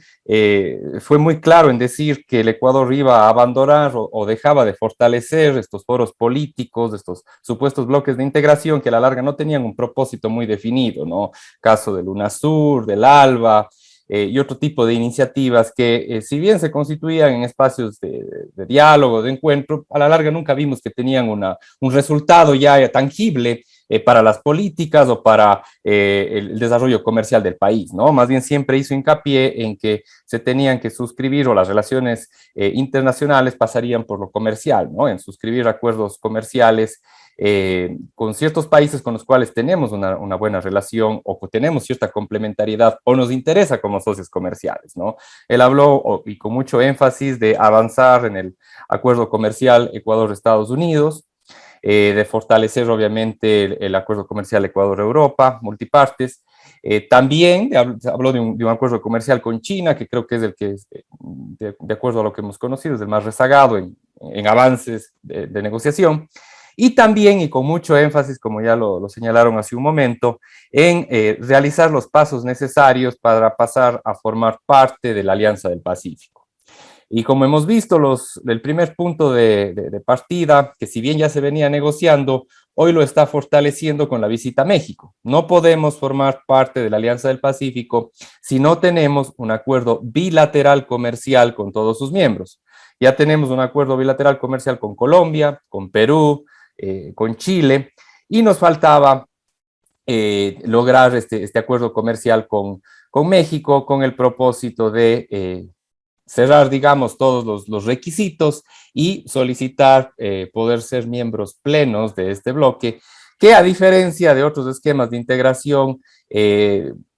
fue muy claro en decir que el Ecuador iba a abandonar o dejaba de fortalecer estos foros políticos, estos supuestos bloques de integración que a la larga no tenían un propósito muy definido, ¿no? Caso del UNASUR, del ALBA, y otro tipo de iniciativas que, si bien se constituían en espacios de diálogo, de encuentro, a la larga nunca vimos que tenían un resultado ya tangible para las políticas o para el desarrollo comercial del país, ¿no? Más bien siempre hizo hincapié en que se tenían que suscribir o las relaciones internacionales pasarían por lo comercial, ¿no? En suscribir acuerdos comerciales con ciertos países con los cuales tenemos una buena relación o tenemos cierta complementariedad o nos interesa como socios comerciales, ¿no? Él habló y con mucho énfasis de avanzar en el acuerdo comercial Ecuador-Estados Unidos, de fortalecer obviamente el acuerdo comercial Ecuador-Europa, multipartes. También habló de un acuerdo comercial con China, que creo que es el que, de acuerdo a lo que hemos conocido, es el más rezagado en avances de negociación. Y también, y con mucho énfasis, como ya lo señalaron hace un momento, en realizar los pasos necesarios para pasar a formar parte de la Alianza del Pacífico. Y como hemos visto, el primer punto de partida, que si bien ya se venía negociando, hoy lo está fortaleciendo con la visita a México. No podemos formar parte de la Alianza del Pacífico si no tenemos un acuerdo bilateral comercial con todos sus miembros. Ya tenemos un acuerdo bilateral comercial con Colombia, con Perú, con Chile, y nos faltaba lograr este acuerdo comercial con México con el propósito de cerrar, digamos, todos los requisitos y solicitar poder ser miembros plenos de este bloque, que a diferencia de otros esquemas de integración,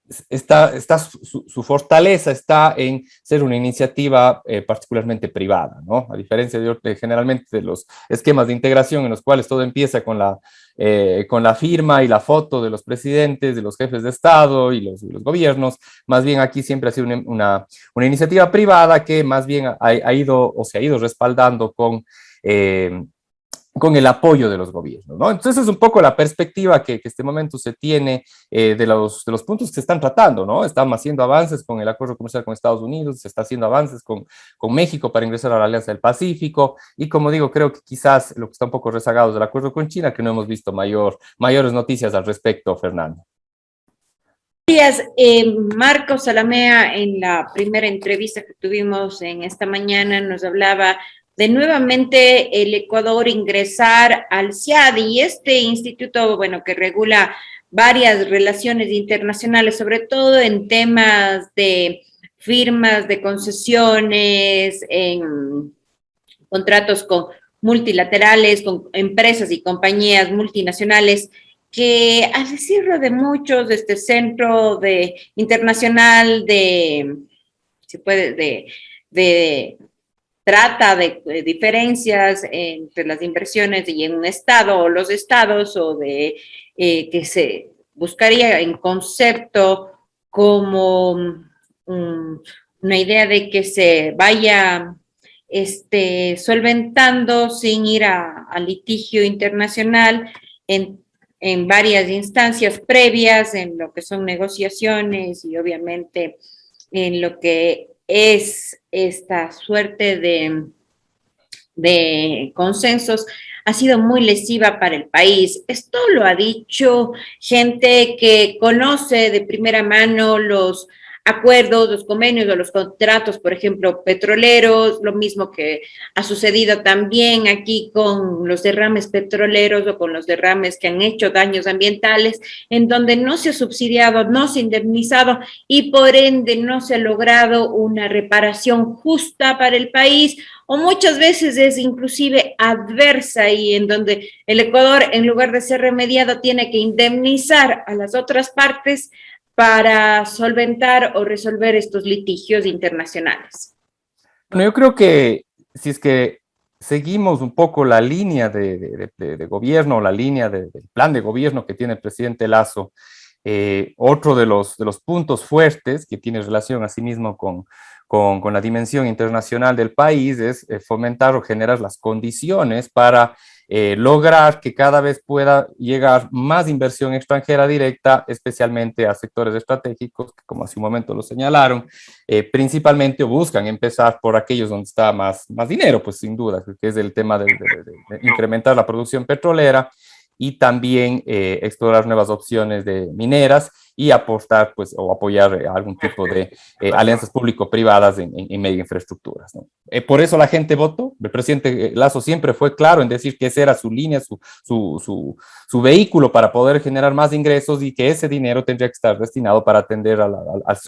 su fortaleza está en ser una iniciativa particularmente privada, ¿no? A diferencia generalmente de los esquemas de integración en los cuales todo empieza con la firma y la foto de los presidentes, de los jefes de Estado y los gobiernos. Más bien aquí siempre ha sido una iniciativa privada que más bien se ha ido respaldando con el apoyo de los gobiernos, ¿no? Entonces es un poco la perspectiva que este momento se tiene de los puntos que se están tratando, ¿no? Están haciendo avances con el acuerdo comercial con Estados Unidos, se está haciendo avances con México para ingresar a la Alianza del Pacífico, y como digo, creo que quizás lo que está un poco rezagado es el acuerdo con China, que no hemos visto mayores noticias al respecto, Fernando. Días, Marcos Salamea, en la primera entrevista que tuvimos en esta mañana, nos hablaba de nuevamente el Ecuador ingresar al CIAD, y este instituto, bueno, que regula varias relaciones internacionales, sobre todo en temas de firmas de concesiones, en contratos con multilaterales, con empresas y compañías multinacionales, que al decirlo de muchos, de este centro internacional de trata de diferencias entre las inversiones y en un estado o los estados, o de que se buscaría en concepto como una idea de que se vaya solventando sin ir a litigio internacional en varias instancias previas, en lo que son negociaciones y obviamente en lo que es esta suerte de consensos, ha sido muy lesiva para el país. Esto lo ha dicho gente que conoce de primera mano los acuerdos, los convenios o los contratos, por ejemplo, petroleros, lo mismo que ha sucedido también aquí con los derrames petroleros o con los derrames que han hecho daños ambientales, en donde no se ha subsidiado, no se ha indemnizado y por ende no se ha logrado una reparación justa para el país, o muchas veces es inclusive adversa, y en donde el Ecuador, en lugar de ser remediado, tiene que indemnizar a las otras partes para solventar o resolver estos litigios internacionales. Bueno, yo creo que si es que seguimos un poco la línea de gobierno, la línea del plan de gobierno que tiene el presidente Lasso, otro de los puntos fuertes que tiene relación asimismo con la dimensión internacional del país es fomentar o generar las condiciones para lograr que cada vez pueda llegar más inversión extranjera directa, especialmente a sectores estratégicos, que como hace un momento lo señalaron, principalmente buscan empezar por aquellos donde está más dinero, pues sin duda, que es el tema de incrementar la producción petrolera y también explorar nuevas opciones de mineras y apostar, pues, o apoyar algún tipo de alianzas público-privadas en medio de infraestructuras, ¿no? Por eso la gente votó. El presidente Lasso siempre fue claro en decir que esa era su línea, su vehículo para poder generar más ingresos, y que ese dinero tendría que estar destinado para atender a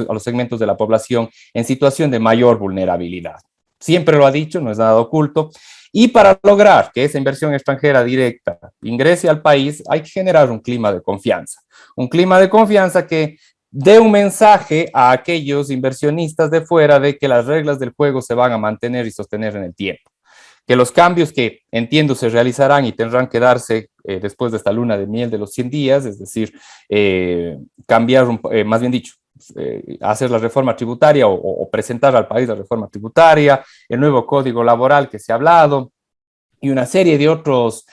los segmentos de la población en situación de mayor vulnerabilidad. Siempre lo ha dicho, no es nada oculto. Y para lograr que esa inversión extranjera directa ingrese al país, hay que generar un clima de confianza. Un clima de confianza que dé un mensaje a aquellos inversionistas de fuera de que las reglas del juego se van a mantener y sostener en el tiempo. Que los cambios que entiendo se realizarán y tendrán que darse después de esta luna de miel de los 100 días, es decir, cambiar, más bien dicho, hacer la reforma tributaria o presentar al país la reforma tributaria, el nuevo código laboral que se ha hablado y una serie de otros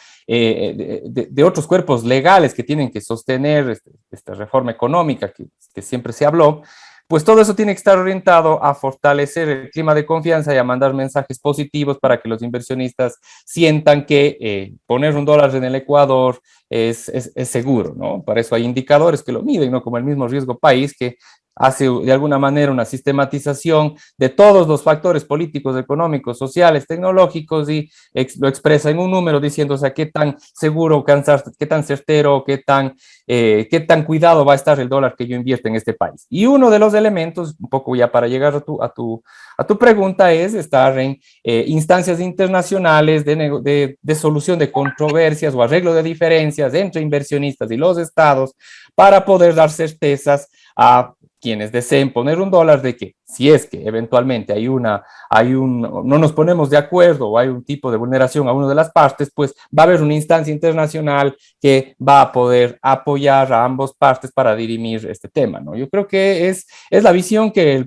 cuerpos legales que tienen que sostener esta reforma económica que siempre se habló. Pues todo eso tiene que estar orientado a fortalecer el clima de confianza y a mandar mensajes positivos para que los inversionistas sientan que poner $1 en el Ecuador es seguro, ¿no? Para eso hay indicadores que lo miden, ¿no? Como el mismo riesgo país, que hace de alguna manera una sistematización de todos los factores políticos, económicos, sociales, tecnológicos, y lo expresa en un número diciendo, o sea, qué tan seguro, qué tan certero, qué tan cuidado va a estar el dólar que yo invierto en este país. Y uno de los elementos, un poco ya para llegar a tu pregunta, es estar en instancias internacionales de solución de controversias o arreglo de diferencias entre inversionistas y los estados, para poder dar certezas a quienes deseen poner un dólar, de que si es que eventualmente no nos ponemos de acuerdo o hay un tipo de vulneración a una de las partes, pues va a haber una instancia internacional que va a poder apoyar a ambas partes para dirimir este tema, ¿no? Yo creo que es la visión que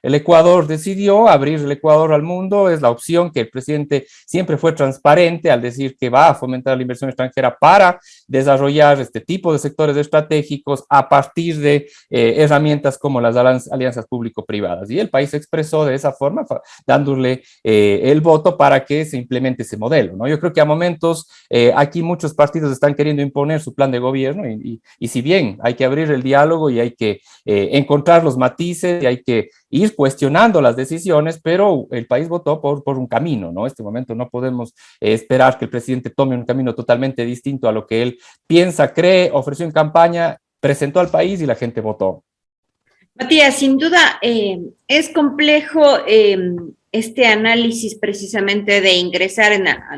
el Ecuador decidió, abrir el Ecuador al mundo, es la opción que el presidente siempre fue transparente al decir que va a fomentar la inversión extranjera para desarrollar este tipo de sectores estratégicos a partir de herramientas como las alianzas público-privadas. Y el país se expresó de esa forma, dándole el voto para que se implemente ese modelo, ¿no? Yo creo que a momentos aquí muchos partidos están queriendo imponer su plan de gobierno y si bien hay que abrir el diálogo y hay que encontrar los matices y hay que ir cuestionando las decisiones, pero el país votó por un camino, ¿no? En este momento no podemos esperar que el presidente tome un camino totalmente distinto a lo que él piensa, cree, ofreció en campaña, presentó al país y la gente votó. Matías, sin duda es complejo este análisis precisamente de ingresar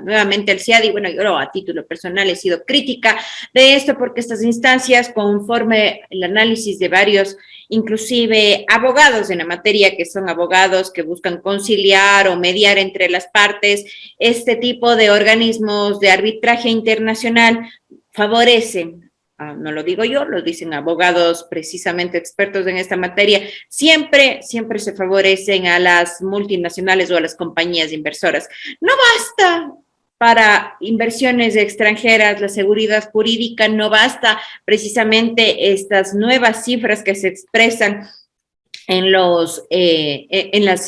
nuevamente al CIAD, y bueno, yo a título personal he sido crítica de esto porque estas instancias, conforme el análisis de varios, inclusive abogados en la materia, que son abogados que buscan conciliar o mediar entre las partes, este tipo de organismos de arbitraje internacional favorecen, no lo digo yo, lo dicen abogados precisamente expertos en esta materia, siempre se favorecen a las multinacionales o a las compañías inversoras. No basta para inversiones extranjeras la seguridad jurídica, no basta precisamente estas nuevas cifras que se expresan en las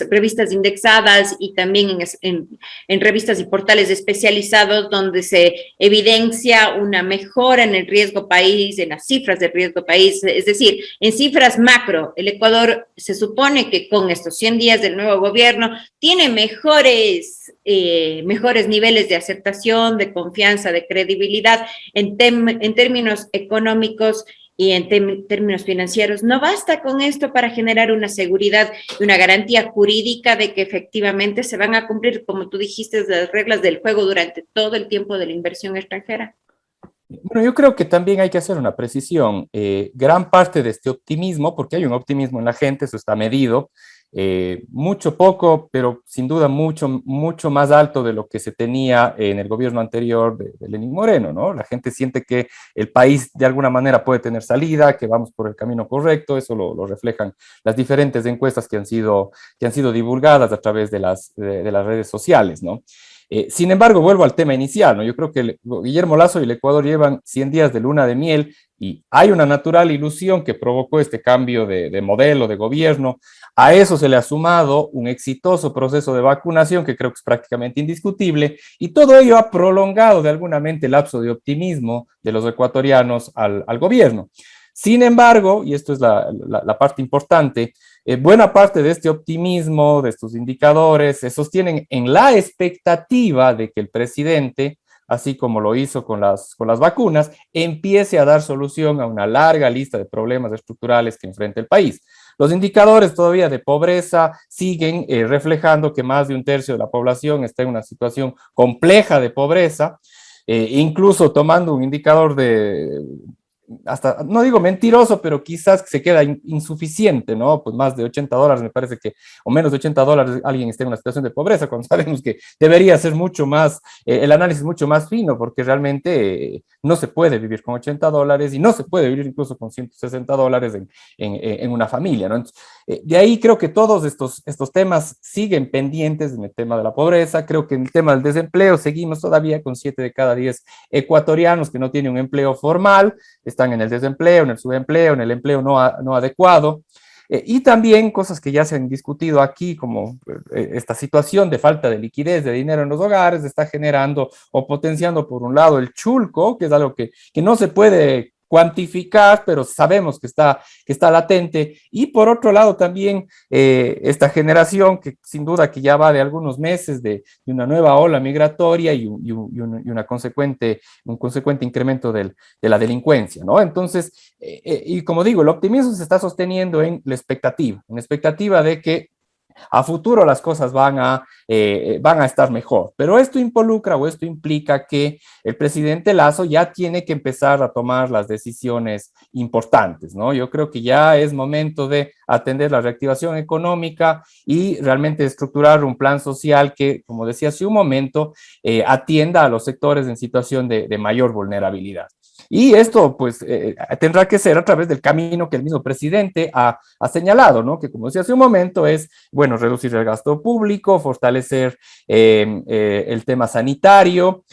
revistas indexadas y también en revistas y portales especializados donde se evidencia una mejora en el riesgo país, en las cifras de riesgo país, es decir, en cifras macro. El Ecuador se supone que con estos 100 días del nuevo gobierno tiene mejores niveles de aceptación, de confianza, de credibilidad en términos económicos y en términos financieros. No basta con esto para generar una seguridad y una garantía jurídica de que efectivamente se van a cumplir, como tú dijiste, las reglas del juego durante todo el tiempo de la inversión extranjera. Bueno, yo creo que también hay que hacer una precisión. Gran parte de este optimismo, porque hay un optimismo en la gente, eso está medido, mucho poco, pero sin duda mucho más alto de lo que se tenía en el gobierno anterior de Lenín Moreno, ¿no? La gente siente que el país de alguna manera puede tener salida, que vamos por el camino correcto, eso lo reflejan las diferentes encuestas que han sido divulgadas a través de las redes sociales, ¿no? Sin embargo, vuelvo al tema inicial, ¿no? Yo creo que Guillermo Lasso y el Ecuador llevan 100 días de luna de miel y hay una natural ilusión que provocó este cambio de modelo de gobierno. A eso se le ha sumado un exitoso proceso de vacunación que creo que es prácticamente indiscutible y todo ello ha prolongado de alguna manera el lapso de optimismo de los ecuatorianos al gobierno. Sin embargo, y esto es la parte importante, buena parte de este optimismo, de estos indicadores, se sostienen en la expectativa de que el presidente, así como lo hizo con las vacunas, empiece a dar solución a una larga lista de problemas estructurales que enfrenta el país. Los indicadores todavía de pobreza siguen reflejando que más de un tercio de la población está en una situación compleja de pobreza, incluso tomando un indicador hasta, no digo mentiroso, pero quizás se queda insuficiente, ¿no? Pues más de $80 me parece que, o menos de $80 alguien esté en una situación de pobreza, cuando sabemos que debería ser mucho más, el análisis mucho más fino, porque realmente no se puede vivir con $80 y no se puede vivir incluso con $160 en una familia, ¿no? Entonces, de ahí creo que todos estos temas siguen pendientes en el tema de la pobreza. Creo que en el tema del desempleo seguimos todavía con 7 de cada 10 ecuatorianos que no tienen un empleo formal, están en el desempleo, en el subempleo, en el empleo no adecuado. Y también cosas que ya se han discutido aquí, como esta situación de falta de liquidez de dinero en los hogares, está generando o potenciando por un lado el chulco, que es algo que no se puede cuantificar, pero sabemos que está latente, y por otro lado también esta generación que sin duda que ya va de algunos meses de una nueva ola migratoria y un consecuente incremento de la delincuencia, ¿no? Entonces, y como digo, el optimismo se está sosteniendo en la expectativa de que a futuro las cosas van a estar mejor. Pero esto involucra o esto implica que el presidente Lasso ya tiene que empezar a tomar las decisiones importantes, ¿no? Yo creo que ya es momento de atender la reactivación económica y realmente estructurar un plan social que, como decía hace un momento, atienda a los sectores en situación de mayor vulnerabilidad. Y esto, pues, tendrá que ser a través del camino que el mismo presidente ha señalado, ¿no? Que, como decía hace un momento, es, bueno, reducir el gasto público, fortalecer el tema sanitario,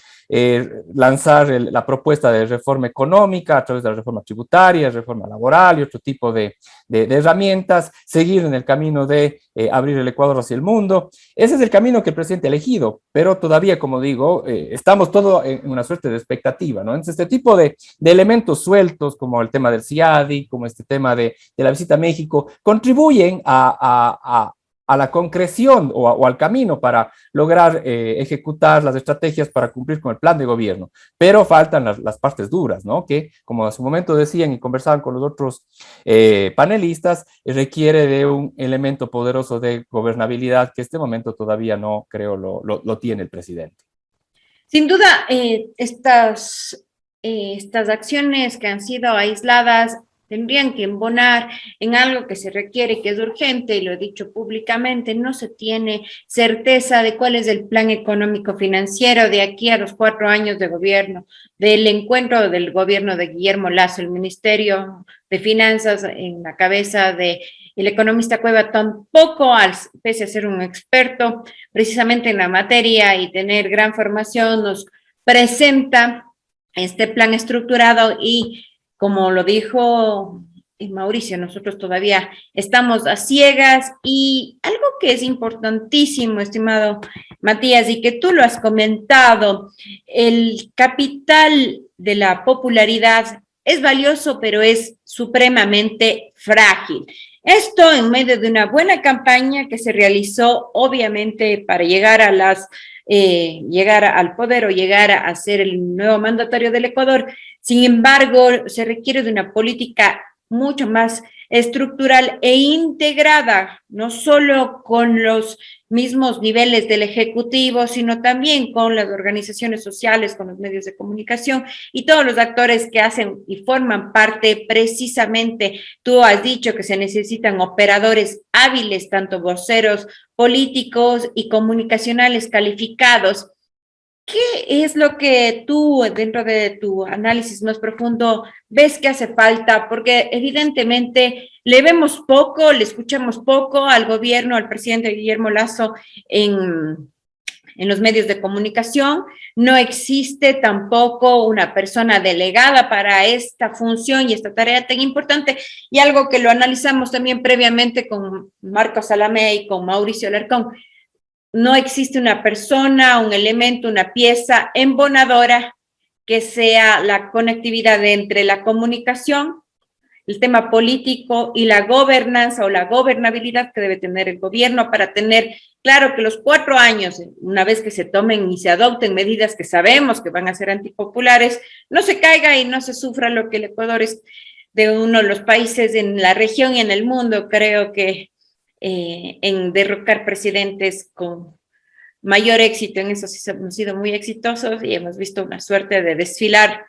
lanzar la propuesta de reforma económica a través de la reforma tributaria, reforma laboral y otro tipo de herramientas, seguir en el camino de abrir el Ecuador hacia el mundo. Ese es el camino que el presidente ha elegido, pero todavía, como digo, estamos todos en una suerte de expectativa, ¿no? Entonces, este tipo de elementos sueltos, como el tema del CIADI, como este tema de la visita a México, contribuyen a la concreción o al camino para lograr ejecutar las estrategias para cumplir con el plan de gobierno. Pero faltan las partes duras, ¿no? Que, como a su momento decían y conversaban con los otros panelistas, requiere de un elemento poderoso de gobernabilidad que este momento todavía no creo lo tiene el presidente. Sin duda, estas acciones que han sido aisladas tendrían que embonar en algo que se requiere, que es urgente, y lo he dicho públicamente, no se tiene certeza de cuál es el plan económico financiero de aquí a los 4 años de gobierno, del encuentro del gobierno de Guillermo Lasso, el Ministerio de Finanzas en la cabeza de el economista Cueva tampoco, pese a ser un experto precisamente en la materia y tener gran formación, nos presenta este plan estructurado y, como lo dijo Mauricio, nosotros todavía estamos a ciegas. Y algo que es importantísimo, estimado Matías, y que tú lo has comentado, el capital de la popularidad es valioso, pero es supremamente frágil. Esto en medio de una buena campaña que se realizó, obviamente, para llegar al poder o llegar a ser el nuevo mandatario del Ecuador. Sin embargo, se requiere de una política mucho más estructural e integrada, no solo con los mismos niveles del Ejecutivo, sino también con las organizaciones sociales, con los medios de comunicación y todos los actores que hacen y forman parte precisamente. Tú has dicho que se necesitan operadores hábiles, tanto voceros políticos y comunicacionales calificados. ¿Qué es lo que tú, dentro de tu análisis más profundo, ves que hace falta? Porque evidentemente le vemos poco, le escuchamos poco al gobierno, al presidente Guillermo Lasso en los medios de comunicación. No existe tampoco una persona delegada para esta función y esta tarea tan importante. Y algo que lo analizamos también previamente con Marcos Salamé y con Mauricio Alarcón. No existe una persona, un elemento, una pieza embonadora que sea la conectividad entre la comunicación, el tema político y la gobernanza o la gobernabilidad que debe tener el gobierno para tener claro que los 4 años, una vez que se tomen y se adopten medidas que sabemos que van a ser antipopulares, no se caiga y no se sufra lo que el Ecuador es de uno de los países en la región y en el mundo, creo que en derrocar presidentes con mayor éxito. En eso sí hemos sido muy exitosos y hemos visto una suerte de desfilar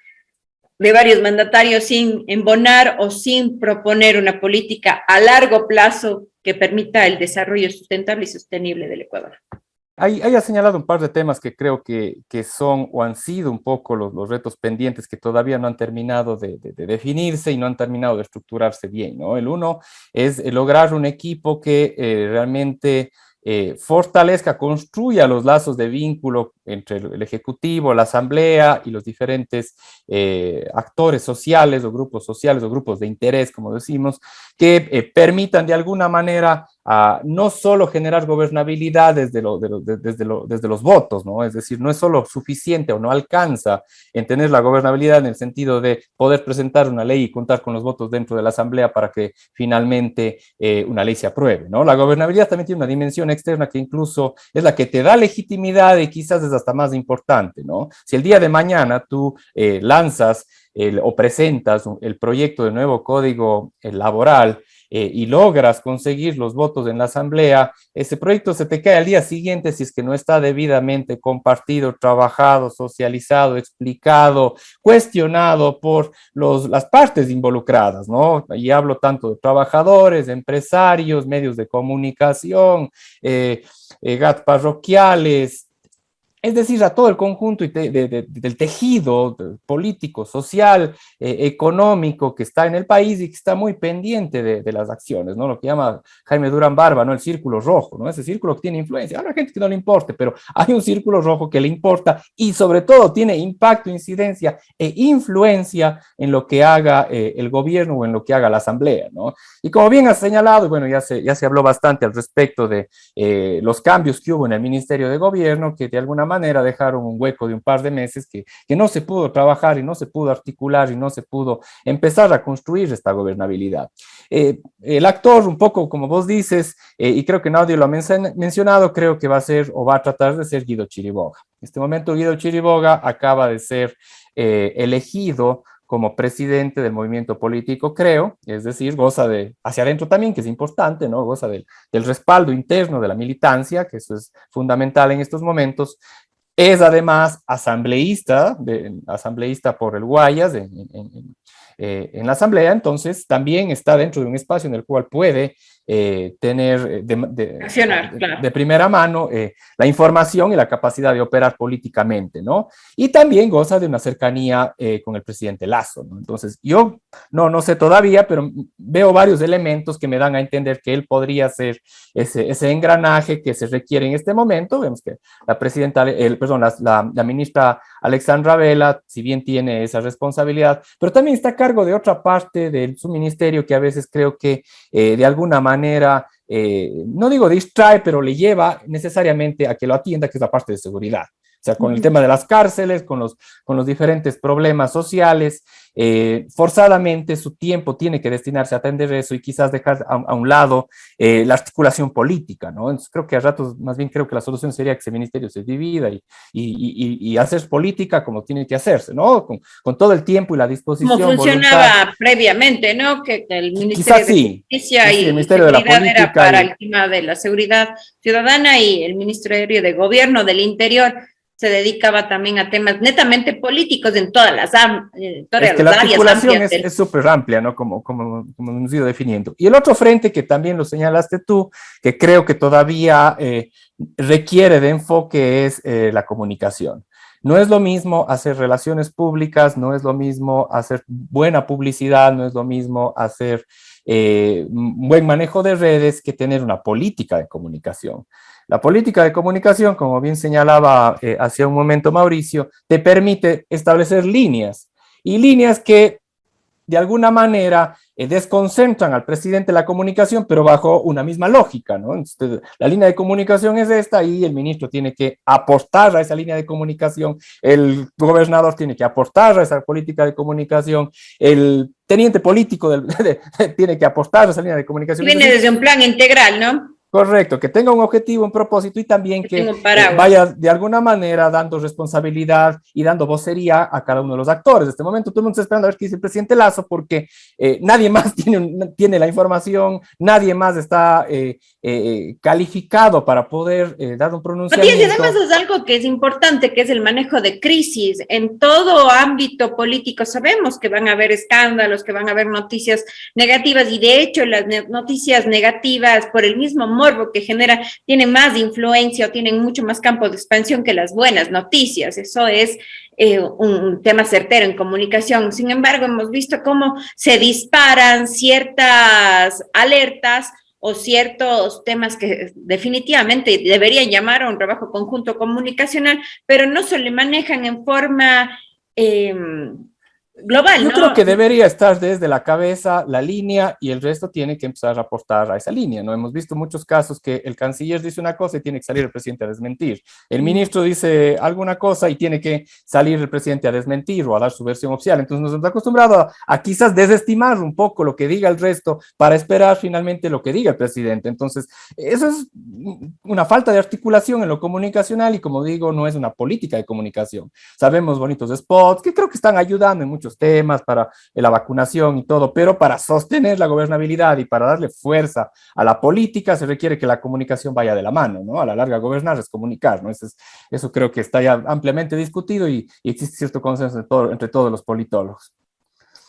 de varios mandatarios sin embonar o sin proponer una política a largo plazo que permita el desarrollo sustentable y sostenible del Ecuador. Ahí ha señalado un par de temas que creo que son o han sido un poco los retos pendientes que todavía no han terminado de definirse y no han terminado de estructurarse bien, ¿no? El uno es lograr un equipo que realmente fortalezca, construya los lazos de vínculo entre el Ejecutivo, la Asamblea y los diferentes actores sociales o grupos de interés, como decimos, que permitan de alguna manera no solo generar gobernabilidad desde los votos, ¿no? Es decir, no es solo suficiente o no alcanza en tener la gobernabilidad en el sentido de poder presentar una ley y contar con los votos dentro de la Asamblea para que finalmente una ley se apruebe, ¿no? La gobernabilidad también tiene una dimensión externa que incluso es la que te da legitimidad y quizás es hasta más importante, ¿no? Si el día de mañana tú lanzas o presentas el proyecto de nuevo código laboral y logras conseguir los votos en la asamblea, ese proyecto se te cae al día siguiente si es que no está debidamente compartido, trabajado, socializado, explicado, cuestionado por las partes involucradas, ¿no? Y hablo tanto de trabajadores, de empresarios, medios de comunicación, GAT parroquiales, es decir, a todo el conjunto del tejido político, social, económico que está en el país y que está muy pendiente de las acciones, ¿no? Lo que llama Jaime Durán Barba, ¿no? El círculo rojo, ¿no? Ese círculo que tiene influencia. Habrá gente que no le importe, pero hay un círculo rojo que le importa y sobre todo tiene impacto, incidencia e influencia en lo que haga el gobierno o en lo que haga la asamblea, ¿no? Y como bien has señalado, bueno, ya se habló bastante al respecto de los cambios que hubo en el Ministerio de Gobierno, que de alguna manera dejaron un hueco de un par de meses que no se pudo trabajar y no se pudo articular y no se pudo empezar a construir esta gobernabilidad. El actor, un poco como vos dices, y creo que nadie lo ha mencionado, creo que va a ser o va a tratar de ser Guido Chiriboga. En este momento Guido Chiriboga acaba de ser elegido como presidente del movimiento político, creo, es decir, goza de, hacia adentro también, que es importante, ¿no? Goza del respaldo interno de la militancia, que eso es fundamental en estos momentos. Es además asambleísta por el Guayas en la asamblea, entonces también está dentro de un espacio en el cual puede tener accionar, claro, de primera mano la información y la capacidad de operar políticamente, ¿no? Y también goza de una cercanía con el presidente Lasso, ¿no? Entonces, yo no sé todavía, pero veo varios elementos que me dan a entender que él podría ser ese engranaje que se requiere en este momento. Vemos que la ministra Alexandra Vela, si bien tiene esa responsabilidad, pero también está a cargo de otra parte de su ministerio que a veces creo que de alguna manera, no digo distrae, pero le lleva necesariamente a que lo atienda, que es la parte de seguridad. O sea, con el tema de las cárceles, con los diferentes problemas sociales, forzadamente su tiempo tiene que destinarse a atender eso y quizás dejar a un lado la articulación política, ¿no? Entonces creo que a ratos, más bien creo que la solución sería que ese ministerio se divida y hacer política como tiene que hacerse, ¿no? Con todo el tiempo y la disposición. Como funcionaba previamente, ¿no? Que el Ministerio quizás de sí, Justicia sí, y el Ministerio de la Política era para el tema de la seguridad ciudadana y el Ministerio de Gobierno del Interior se dedicaba también a temas netamente políticos en todas las, es que la articulación es súper amplia, ¿no? Como hemos ido definiendo. Y el otro frente que también lo señalaste tú, que creo que todavía requiere de enfoque es la comunicación. No es lo mismo hacer relaciones públicas, no es lo mismo hacer buena publicidad, no es lo mismo hacer buen manejo de redes que tener una política de comunicación. La política de comunicación, como bien señalaba hace un momento Mauricio, te permite establecer líneas y líneas que de alguna manera desconcentran al presidente de la comunicación, pero bajo una misma lógica, ¿no? Entonces, la línea de comunicación es esta y el ministro tiene que aportar a esa línea de comunicación, el gobernador tiene que aportar a esa política de comunicación, el teniente político tiene que aportar a esa línea de comunicación. Viene desde un plan integral, ¿no? Correcto, que tenga un objetivo, un propósito y también que vaya de alguna manera dando responsabilidad y dando vocería a cada uno de los actores. En este momento todo el mundo está esperando a ver qué dice el presidente Lasso porque nadie más tiene la información, nadie más está calificado para poder dar un pronunciamiento. Matías, y además es algo que es importante, que es el manejo de crisis. En todo ámbito político sabemos que van a haber escándalos, que van a haber noticias negativas y de hecho las noticias negativas por el mismo morbo que genera, tienen más influencia o tienen mucho más campo de expansión que las buenas noticias. Eso es un tema certero en comunicación. Sin embargo, hemos visto cómo se disparan ciertas alertas o ciertos temas que definitivamente deberían llamar a un trabajo conjunto comunicacional, pero no se le manejan en forma global, Yo ¿no? creo que debería estar desde la cabeza la línea y el resto tiene que empezar a aportar a esa línea, ¿no? Hemos visto muchos casos que el canciller dice una cosa y tiene que salir el presidente a desmentir. El ministro dice alguna cosa y tiene que salir el presidente a desmentir o a dar su versión oficial. Entonces nos hemos acostumbrado a quizás desestimar un poco lo que diga el resto para esperar finalmente lo que diga el presidente. Entonces, eso es una falta de articulación en lo comunicacional y como digo, no es una política de comunicación. Sabemos bonitos spots que creo que están ayudando en muchos muchos temas, para la vacunación y todo, pero para sostener la gobernabilidad y para darle fuerza a la política se requiere que la comunicación vaya de la mano, ¿no? A la larga gobernar es comunicar, ¿no? Eso creo que está ya ampliamente discutido y existe cierto consenso entre todos los politólogos.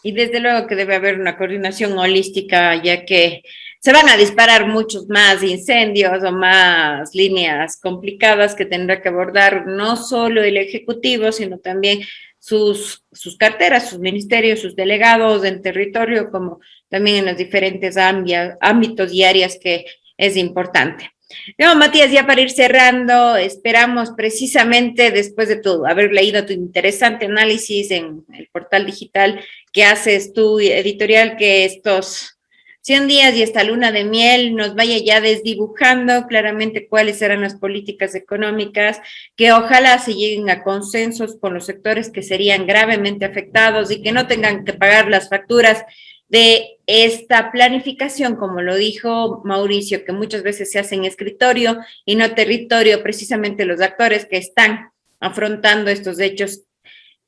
Y desde luego que debe haber una coordinación holística, ya que se van a disparar muchos más incendios o más líneas complicadas que tendrá que abordar no solo el Ejecutivo, sino también sus carteras, sus ministerios, sus delegados en territorio, como también en los diferentes ámbitos y áreas que es importante. No, Matías, ya para ir cerrando, esperamos precisamente después de todo haber leído tu interesante análisis en el portal digital que haces tu editorial, que estos 100 días y esta luna de miel nos vaya ya desdibujando claramente cuáles serán las políticas económicas, que ojalá se lleguen a consensos con los sectores que serían gravemente afectados y que no tengan que pagar las facturas de esta planificación, como lo dijo Mauricio, que muchas veces se hace en escritorio y no territorio, precisamente los actores que están afrontando estos hechos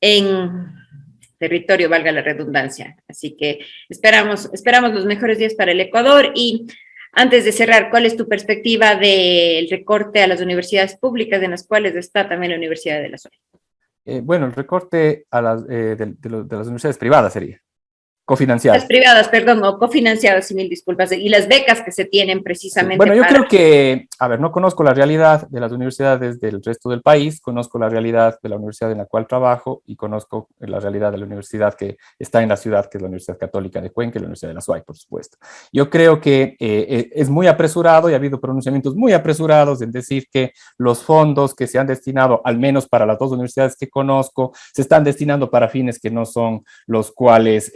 en territorio, valga la redundancia. Así que esperamos los mejores días para el Ecuador. Y antes de cerrar, ¿cuál es tu perspectiva del recorte a las universidades públicas, en las cuales está también la Universidad de la SUAY? Bueno, el recorte a de las universidades privadas sería. Cofinanciadas. Las privadas, perdón, o cofinanciadas, mil disculpas, y las becas que se tienen precisamente. Bueno, yo creo que, a ver, no conozco la realidad de las universidades del resto del país, conozco la realidad de la universidad en la cual trabajo y conozco la realidad de la universidad que está en la ciudad, que es la Universidad Católica de Cuenca y la Universidad de la SUAY, por supuesto. Yo creo que es muy apresurado y ha habido pronunciamientos muy apresurados en decir que los fondos que se han destinado, al menos para las dos universidades que conozco, se están destinando para fines que no son los cuales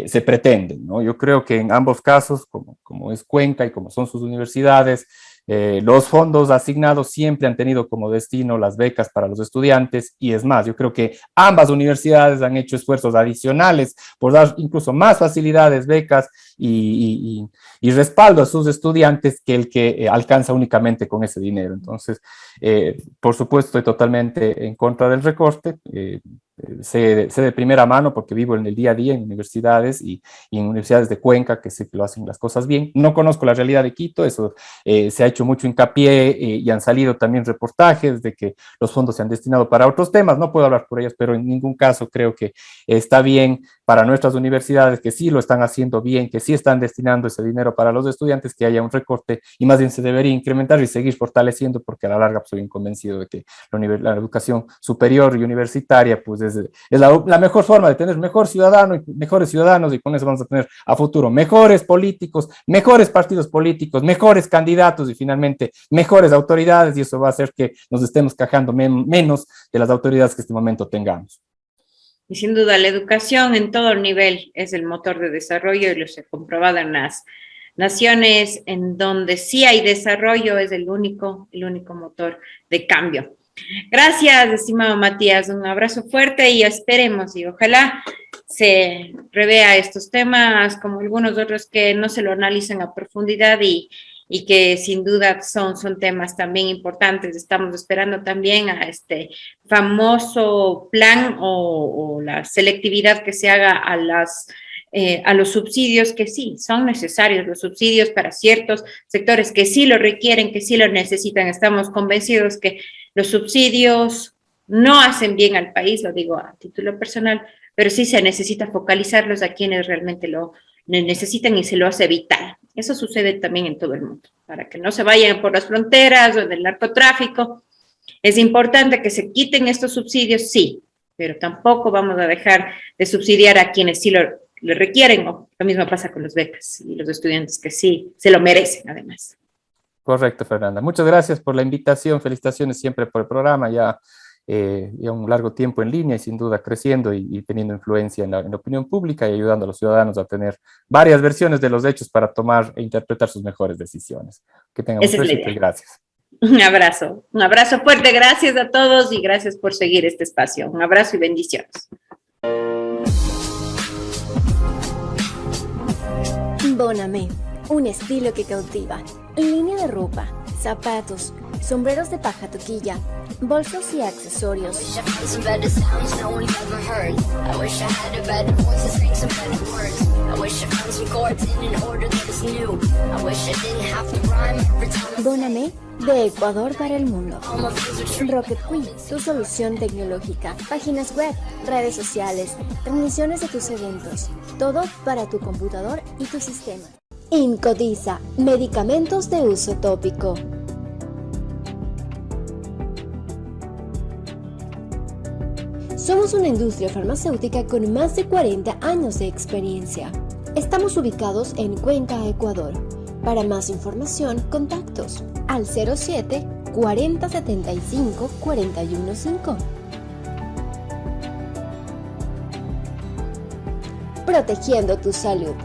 se pretenden, ¿no? Yo creo que en ambos casos, como es Cuenca y como son sus universidades, los fondos asignados siempre han tenido como destino las becas para los estudiantes y es más, yo creo que ambas universidades han hecho esfuerzos adicionales por dar incluso más facilidades, becas y respaldo a sus estudiantes que el que alcanza únicamente con ese dinero. Entonces, por supuesto, estoy totalmente en contra del recorte. Sé de primera mano porque vivo en el día a día en universidades y en universidades de Cuenca que sé que lo hacen las cosas bien. No conozco la realidad de Quito, eso se ha hecho mucho hincapié y han salido también reportajes de que los fondos se han destinado para otros temas. No puedo hablar por ellos, pero en ningún caso creo que está bien para nuestras universidades, que sí lo están haciendo bien, que sí están destinando ese dinero para los estudiantes, que haya un recorte y más bien se debería incrementar y seguir fortaleciendo porque a la larga soy convencido de que la educación superior y universitaria pues es la mejor forma de tener mejores ciudadanos y con eso vamos a tener a futuro mejores políticos, mejores partidos políticos, mejores candidatos y finalmente mejores autoridades y eso va a hacer que nos estemos quejando menos de las autoridades que en este momento tengamos. Y sin duda la educación en todo nivel es el motor de desarrollo y lo se ha comprobado en las naciones en donde sí hay desarrollo, es el único motor de cambio. Gracias, estimado Matías, un abrazo fuerte y esperemos y ojalá se revea estos temas como algunos otros que no se lo analizan a profundidad y que sin duda son temas también importantes. Estamos esperando también a este famoso plan o la selectividad que se haga a los subsidios, que sí, son necesarios los subsidios para ciertos sectores que sí lo requieren, que sí lo necesitan. Estamos convencidos que los subsidios no hacen bien al país, lo digo a título personal, pero sí se necesita focalizarlos a quienes realmente lo necesitan y se lo hace vital. Eso sucede también en todo el mundo, para que no se vayan por las fronteras o del narcotráfico. Es importante que se quiten estos subsidios, sí, pero tampoco vamos a dejar de subsidiar a quienes sí lo requieren, o lo mismo pasa con las becas y los estudiantes que sí se lo merecen además. Correcto, Fernanda. Muchas gracias por la invitación, felicitaciones siempre por el programa, ya un largo tiempo en línea y sin duda creciendo y teniendo influencia en la opinión pública y ayudando a los ciudadanos a tener varias versiones de los hechos para tomar e interpretar sus mejores decisiones. Que tengan un éxito y gracias. Un abrazo fuerte, gracias a todos y gracias por seguir este espacio. Un abrazo y bendiciones. Bonamé, un estilo que cautiva. Línea de ropa, zapatos, sombreros de paja toquilla, bolsos y accesorios. Boname, de Ecuador para el mundo. Rocket Queen, tu solución tecnológica. Páginas web, redes sociales, transmisiones de tus eventos. Todo para tu computador y tu sistema. Incodiza, medicamentos de uso tópico. Somos una industria farmacéutica con más de 40 años de experiencia. Estamos ubicados en Cuenca, Ecuador. Para más información, contactos al 07 40 75 415. Protegiendo tu salud.